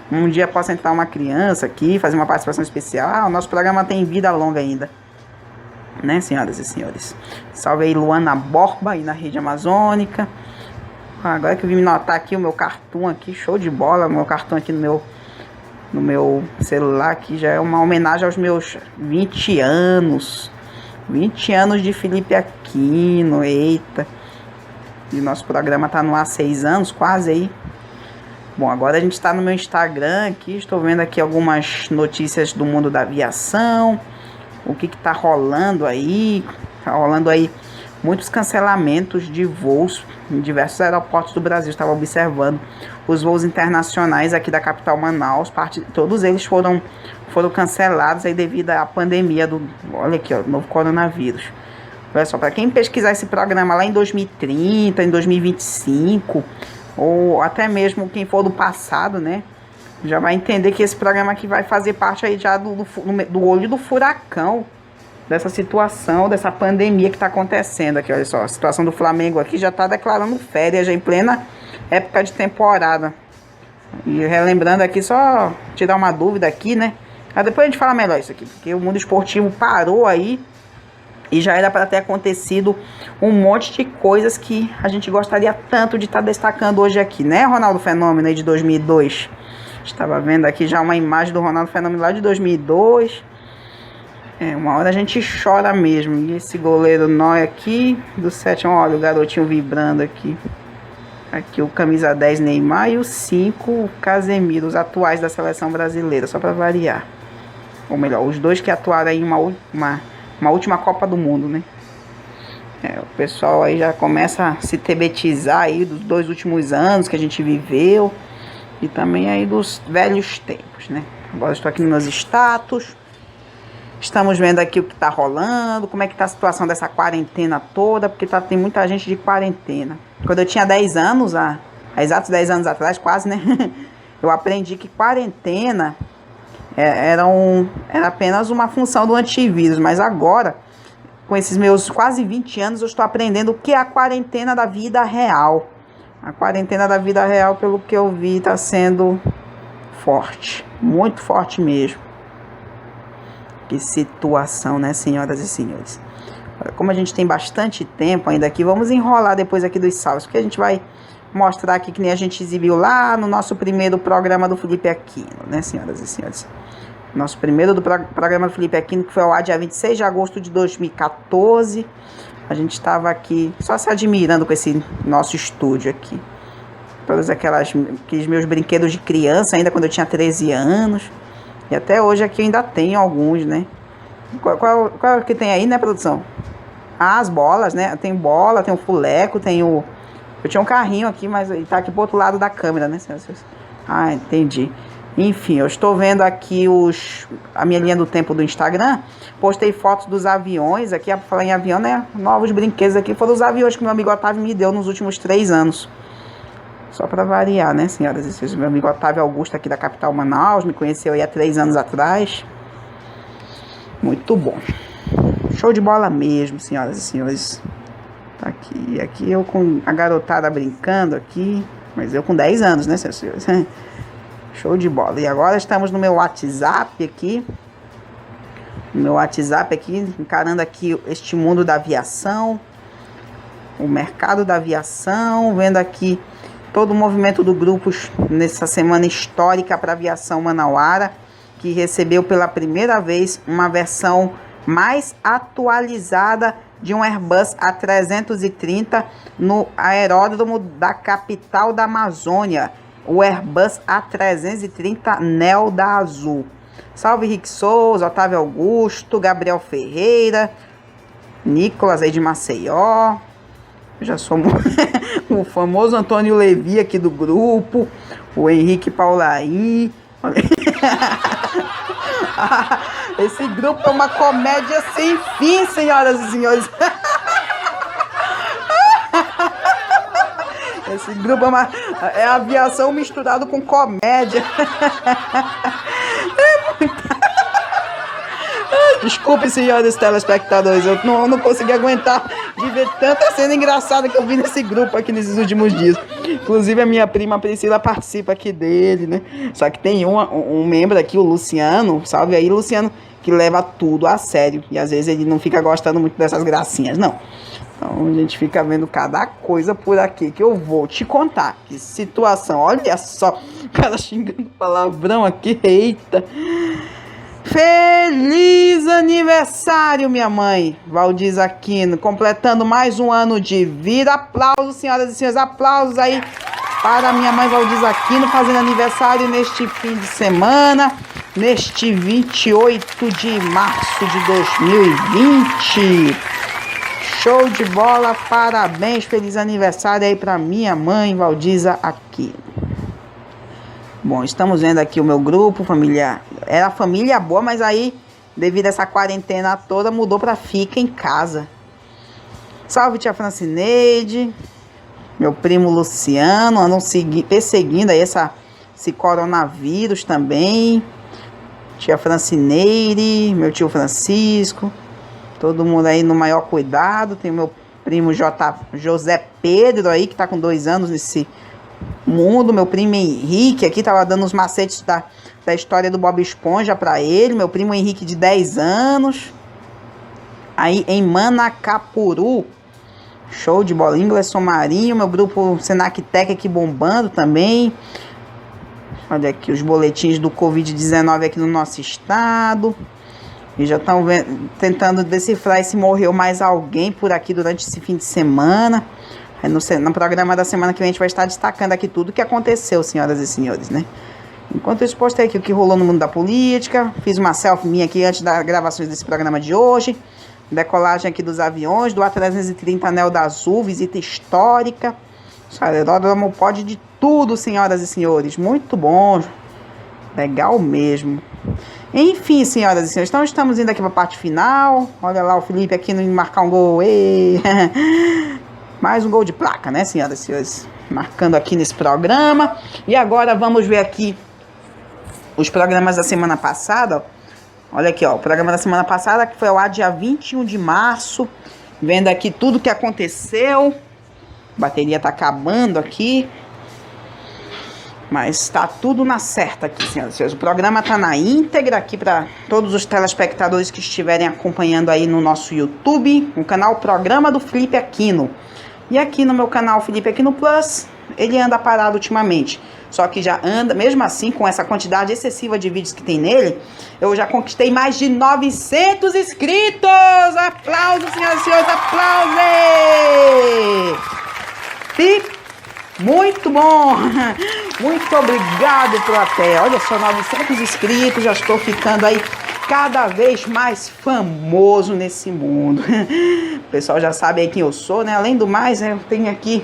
um dia possa entrar uma criança aqui, fazer uma participação especial. O nosso programa tem vida longa ainda, né, senhoras e senhores? Salve aí Luana Borba aí na rede amazônica. Agora que eu vim me notar aqui o meu cartão aqui, show de bola. O meu cartão aqui no meu celular aqui já é uma homenagem aos meus 20 anos. 20 anos de Felipe Aquino, eita. E nosso programa tá no ar há 6 anos, quase aí. Bom, agora a gente está no meu Instagram aqui, estou vendo aqui algumas notícias do mundo da aviação. O que tá rolando aí? Tá rolando aí muitos cancelamentos de voos em diversos aeroportos do Brasil. Estava observando os voos internacionais aqui da capital Manaus. Todos eles foram cancelados aí devido à pandemia do... Olha aqui, ó, novo coronavírus. Olha só, para quem pesquisar esse programa lá em 2030, em 2025, ou até mesmo quem for do passado, né? Já vai entender que esse programa aqui vai fazer parte aí já do olho do furacão dessa situação, dessa pandemia que está acontecendo aqui. Olha só, a situação do Flamengo aqui já está declarando férias, já em plena época de temporada. E relembrando aqui, só tirar uma dúvida aqui, né? Mas depois a gente fala melhor isso aqui, porque o mundo esportivo parou aí e já era para ter acontecido um monte de coisas que a gente gostaria tanto de estar destacando hoje aqui, né, Ronaldo Fenômeno aí de 2002. Estava vendo aqui já uma imagem do Ronaldo Fenômeno lá de 2002. Uma hora a gente chora mesmo. E esse goleiro Noé aqui, do 7, olha o garotinho vibrando aqui. Aqui o camisa 10 Neymar e o 5 o Casemiro, os atuais da seleção brasileira, só para variar. Ou melhor, os dois que atuaram aí em uma última Copa do Mundo, né? O pessoal aí já começa a se tebetizar aí dos 2 últimos anos que a gente viveu. E também aí dos velhos tempos, né? Agora estou aqui nos meus status. Estamos vendo aqui o que está rolando, como é que está a situação dessa quarentena toda, porque tem muita gente de quarentena. Quando eu tinha 10 anos, há exatos 10 anos atrás, quase, né? Eu aprendi que quarentena era apenas uma função do antivírus, mas agora, com esses meus quase 20 anos, eu estou aprendendo o que é a quarentena da vida real. A quarentena da vida real, pelo que eu vi, está sendo forte, muito forte mesmo. Que situação, né, senhoras e senhores? Como a gente tem bastante tempo ainda aqui, vamos enrolar depois aqui dos salvos, porque a gente vai mostrar aqui que nem a gente exibiu lá no nosso primeiro programa do Felipe Aquino, né, senhoras e senhores? Nosso primeiro programa do Felipe Aquino, que foi ao ar dia 26 de agosto de 2014. A gente estava aqui só se admirando com esse nosso estúdio aqui. Todos aqueles meus brinquedos de criança, ainda quando eu tinha 13 anos. E até hoje aqui eu ainda tenho alguns, né? Qual que tem aí, né, produção? Ah, as bolas, né? Tem bola, tem o fuleco, tem o... Eu tinha um carrinho aqui, mas ele tá aqui pro outro lado da câmera, né? Ah, entendi. Enfim, eu estou vendo aqui a minha linha do tempo do Instagram. Postei fotos dos aviões aqui. Pra falar em avião, né? Novos brinquedos aqui. Foram os aviões que meu amigo Otávio me deu nos últimos 3 anos. Só para variar, né, senhoras e senhores? Meu amigo Otávio Augusto aqui da capital Manaus. Me conheceu aí há 3 anos atrás. Muito bom. Show de bola mesmo, senhoras e senhores. Tá aqui eu com a garotada brincando aqui. Mas eu com 10 anos, né, senhoras e senhores? Show de bola. E agora estamos no meu WhatsApp aqui. No meu WhatsApp aqui, encarando aqui este mundo da aviação. O mercado da aviação. Vendo aqui todo o movimento do grupo nessa semana histórica para a aviação manauara, que recebeu pela primeira vez uma versão mais atualizada de um Airbus A330 no aeródromo da capital da Amazônia, o Airbus A330 Neo da Azul. Salve Rick Souza, Otávio Augusto, Gabriel Ferreira, Nicolas aí de Maceió. Eu já sou o famoso Antônio Levi aqui do grupo, o Henrique Paularim. Esse grupo é uma comédia sem fim, senhoras e senhores. Esse grupo é aviação misturado com comédia. Desculpe, senhores telespectadores, eu não consegui aguentar de ver tanta cena engraçada que eu vi nesse grupo aqui nesses últimos dias. Inclusive a minha prima Priscila participa aqui dele, né? Só que tem um membro aqui, o Luciano, salve aí, Luciano, que leva tudo a sério. E às vezes ele não fica gostando muito dessas gracinhas, não. Então a gente fica vendo cada coisa por aqui que eu vou te contar. Que situação, olha só, o cara xingando palavrão aqui, eita. Feliz aniversário, minha mãe, Valdiz Aquino, completando mais um ano de vida. Aplausos, senhoras e senhores, aplausos aí para a minha mãe Valdiz Aquino, fazendo aniversário neste fim de semana, neste 28 de março de 2020. Show de bola, parabéns, feliz aniversário aí para minha mãe Valdiza Aquino. Bom, estamos vendo aqui o meu grupo familiar. Era família boa, mas aí, devido a essa quarentena toda, mudou para fica em casa. Salve, tia Francineide. Meu primo Luciano. Andam perseguindo aí esse coronavírus também. Tia Francineide. Meu tio Francisco. Todo mundo aí no maior cuidado. Tem o meu primo José Pedro aí, que tá com 2 anos nesse mundo. Meu primo Henrique aqui tava dando os macetes da história do Bob Esponja pra ele. Meu primo Henrique de 10 anos. Aí em Manacapuru. Show de bola. Ingleson Marinho. Meu grupo Senac Tech aqui bombando também. Olha aqui os boletins do Covid-19 aqui no nosso estado. E já estão tentando decifrar se morreu mais alguém por aqui durante esse fim de semana. Aí no programa da semana que vem a gente vai estar destacando aqui tudo o que aconteceu, senhoras e senhores, né? Enquanto eu postei aqui o que rolou no mundo da política, fiz uma selfie minha aqui antes das gravações desse programa de hoje. Decolagem aqui dos aviões, do A330 Anel da Azul, visita histórica. O aeródromo pode de tudo, senhoras e senhores. Muito bom. Legal mesmo. Enfim, senhoras e senhores, então estamos indo aqui para a parte final. Olha lá o Felipe aqui no marcar um gol. Mais um gol de placa, né, senhoras e senhores? marcando aqui nesse programa. E agora vamos ver aqui os programas da semana passada. Olha aqui, ó, o programa da semana passada, que foi ao ar dia 21 de março. Vendo aqui tudo que aconteceu. A bateria tá acabando aqui. Mas tá tudo na certa aqui, senhoras e senhores. O programa tá na íntegra aqui para todos os telespectadores que estiverem acompanhando aí no nosso YouTube, no canal Programa do Felipe Aquino. E aqui no meu canal Felipe Aquino Plus, ele anda parado ultimamente. Só que já anda, mesmo assim, com essa quantidade excessiva de vídeos que tem nele, eu já conquistei mais de 900 inscritos! Aplausos, senhoras e senhores, aplausos! E muito bom! Muito obrigado, plateia. Olha só, 900 inscritos, já estou ficando aí cada vez mais famoso nesse mundo. O pessoal já sabe aí quem eu sou, né? Além do mais, eu tenho aqui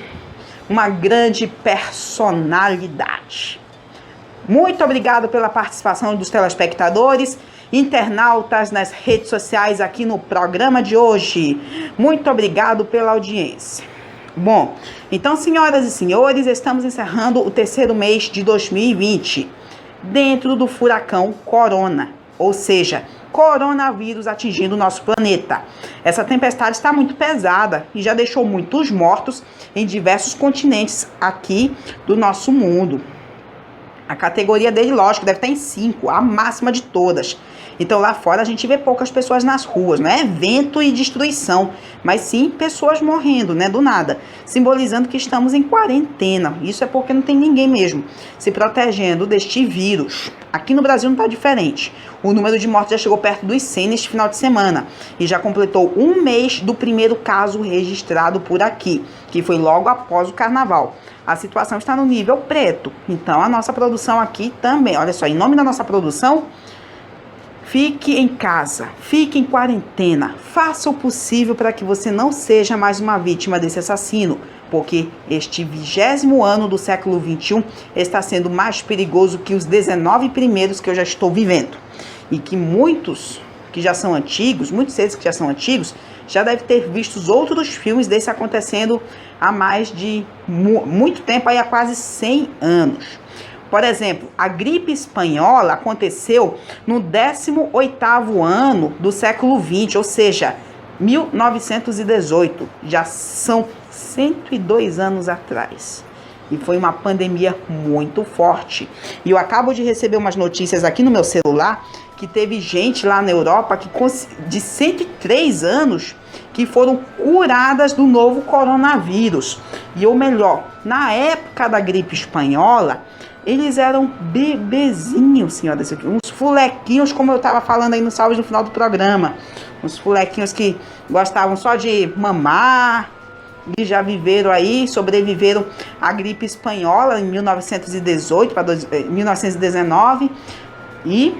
uma grande personalidade. Muito obrigado pela participação dos telespectadores, internautas nas redes sociais aqui no programa de hoje. Muito obrigado pela audiência. Bom, então, senhoras e senhores, estamos encerrando o terceiro mês de 2020 dentro do furacão Corona, ou seja, coronavírus atingindo o nosso planeta. Essa tempestade está muito pesada e já deixou muitos mortos em diversos continentes aqui do nosso mundo. A categoria dele, lógico, deve estar em 5, a máxima de todas. Então lá fora a gente vê poucas pessoas nas ruas, não é vento e destruição, mas sim pessoas morrendo, né, do nada, simbolizando que estamos em quarentena. Isso é porque não tem ninguém mesmo se protegendo deste vírus. Aqui no Brasil não está diferente. O número de mortes já chegou perto dos 100 neste final de semana e já completou um mês do primeiro caso registrado por aqui, que foi logo após o carnaval. A situação está no nível preto, então a nossa produção aqui também, olha só, em nome da nossa produção, fique em casa, fique em quarentena, faça o possível para que você não seja mais uma vítima desse assassino, porque este 20º ano do século XXI está sendo mais perigoso que os 19 primeiros que eu já estou vivendo. E que muitos que já são antigos, muitos deles que já são antigos, já devem ter visto outros filmes desse acontecendo há mais de muito tempo, aí há quase 100 anos. Por exemplo, a gripe espanhola aconteceu no 18º ano do século XX, ou seja, 1918. Já são 102 anos atrás. E foi uma pandemia muito forte. E eu acabo de receber umas notícias aqui no meu celular que teve gente lá na Europa de 103 anos que foram curadas do novo coronavírus. E ou melhor, na época da gripe espanhola, eles eram bebezinhos, senhoras e senhores, uns fulequinhos, como eu estava falando aí no salve no final do programa. Uns fulequinhos que gostavam só de mamar e já viveram aí, sobreviveram à gripe espanhola em 1918 para 1919 e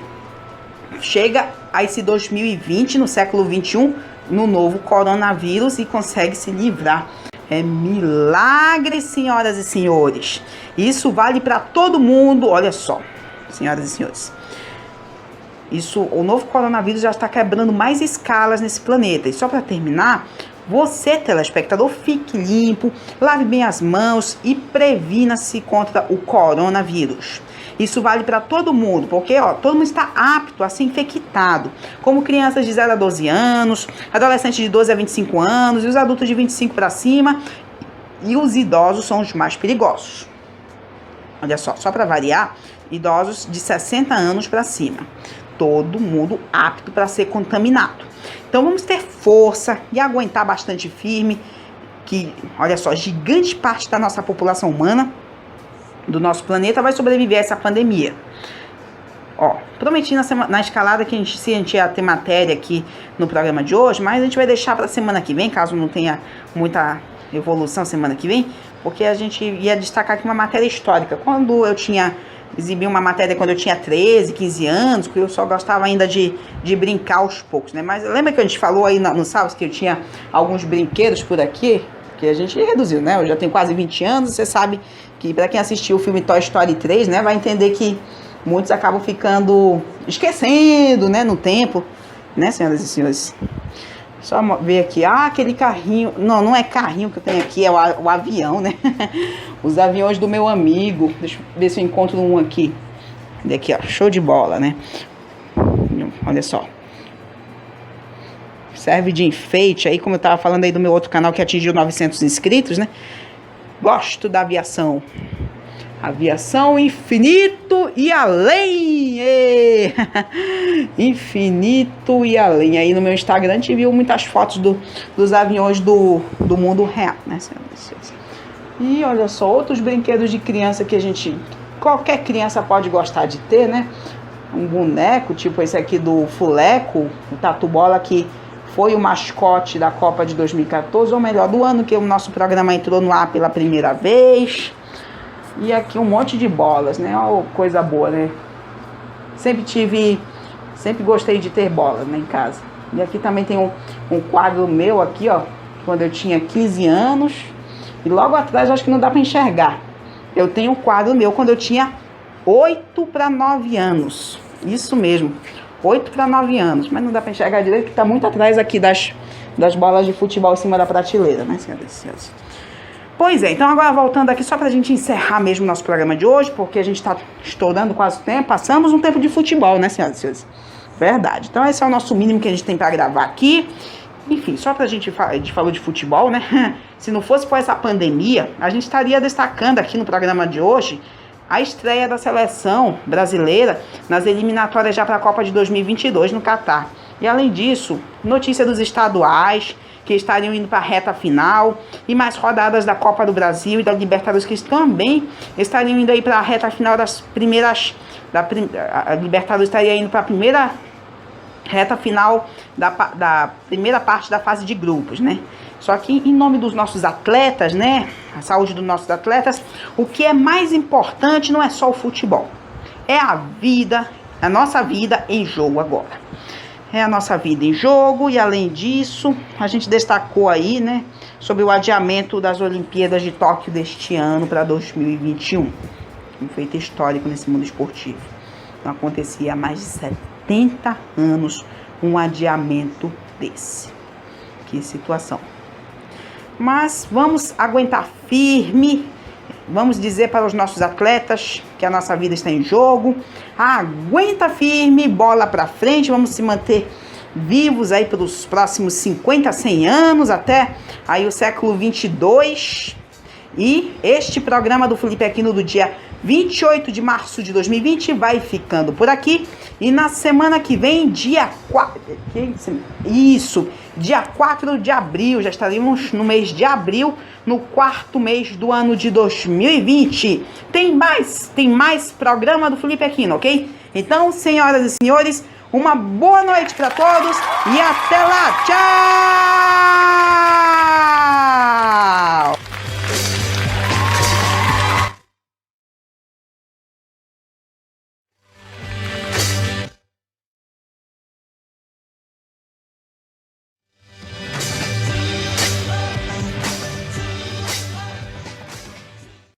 chega a esse 2020, no século XXI, no novo coronavírus e consegue se livrar. É milagre, senhoras e senhores. Isso vale para todo mundo. Olha só, senhoras e senhores. O novo coronavírus já está quebrando mais escalas nesse planeta. E só para terminar, você, telespectador, fique limpo, lave bem as mãos e previna-se contra o coronavírus. Isso vale para todo mundo, porque todo mundo está apto a ser infectado, como crianças de 0 a 12 anos, adolescentes de 12 a 25 anos e os adultos de 25 para cima, e os idosos são os mais perigosos. Olha só para variar, idosos de 60 anos para cima. Todo mundo apto para ser contaminado. Então vamos ter força e aguentar bastante firme, que, olha só, gigante parte da nossa população humana, do nosso planeta, vai sobreviver a essa pandemia. Prometi na escalada que a gente ia ter matéria aqui no programa de hoje, mas a gente vai deixar para semana que vem, caso não tenha muita evolução semana que vem, porque a gente ia destacar aqui uma matéria histórica. Quando eu exibi uma matéria quando eu tinha 13, 15 anos, porque eu só gostava ainda de brincar aos poucos, né? Mas lembra que a gente falou aí no sábado que eu tinha alguns brinquedos por aqui, que a gente reduziu, né? Eu já tenho quase 20 anos, você sabe que para quem assistiu o filme Toy Story 3, né, vai entender que muitos acabam ficando esquecendo, né, no tempo, né, senhoras e senhores? Só ver aqui, aquele carrinho, não é carrinho que eu tenho aqui, é o avião, né? Os aviões do meu amigo, deixa eu ver se eu encontro um aqui. Daqui, ó, show de bola, né? Olha só. Serve de enfeite aí, como eu tava falando aí do meu outro canal que atingiu 900 inscritos, né? Gosto da aviação. Aviação infinito e além! Infinito e além. Aí no meu Instagram a gente viu muitas fotos dos aviões do mundo real, né? E olha só, outros brinquedos de criança que qualquer criança pode gostar de ter, né? Um boneco, tipo esse aqui do Fuleco, o Tatu Bola, que foi o mascote da Copa de 2014, ou melhor, do ano que o nosso programa entrou no ar pela primeira vez. E aqui um monte de bolas, né? Ó, coisa boa, né? Sempre gostei de ter bolas, né, em casa. E aqui também tem um quadro meu aqui, ó, quando eu tinha 15 anos. E logo atrás, acho que não dá pra enxergar. Eu tenho um quadro meu quando eu tinha 8 para 9 anos. Isso mesmo, 8 para 9 anos. Mas não dá pra enxergar direito, porque tá muito atrás aqui das bolas de futebol em cima da prateleira, né, senhoras e senhores? Pois é, então agora voltando aqui só pra gente encerrar mesmo o nosso programa de hoje, porque a gente tá estourando quase o tempo, passamos um tempo de futebol, né, senhoras e senhores? Verdade. Então esse é o nosso mínimo que a gente tem pra gravar aqui. Enfim, só pra gente falar, a gente falou de futebol, né? Se não fosse por essa pandemia, a gente estaria destacando aqui no programa de hoje a estreia da seleção brasileira nas eliminatórias já para a Copa de 2022 no Catar. E além disso, notícia dos estaduais que estariam indo para a reta final e mais rodadas da Copa do Brasil e da Libertadores que também estariam indo aí para a reta final das primeiras... A Libertadores estaria indo para a primeira reta final da primeira parte da fase de grupos, né? Só que em nome dos nossos atletas, né? A saúde dos nossos atletas, o que é mais importante não é só o futebol. É a vida, a nossa vida em jogo agora. É a nossa vida em jogo e além disso, a gente destacou aí, né? Sobre o adiamento das Olimpíadas de Tóquio deste ano para 2021. Um feito histórico nesse mundo esportivo. Não acontecia há mais de 70 anos um adiamento desse. Que situação. Mas vamos aguentar firme, vamos dizer para os nossos atletas que a nossa vida está em jogo. Aguenta firme, bola para frente, vamos se manter vivos aí pelos próximos 50, 100 anos, até aí o século 22. E este programa do Felipe Aquino do dia 28 de março de 2020 vai ficando por aqui. E na semana que vem, dia 4... dia 4 de abril, já estaremos no mês de abril, no quarto mês do ano de 2020. Tem mais programa do Felipe Aquino, ok? Então, senhoras e senhores, uma boa noite para todos e até lá. Tchau!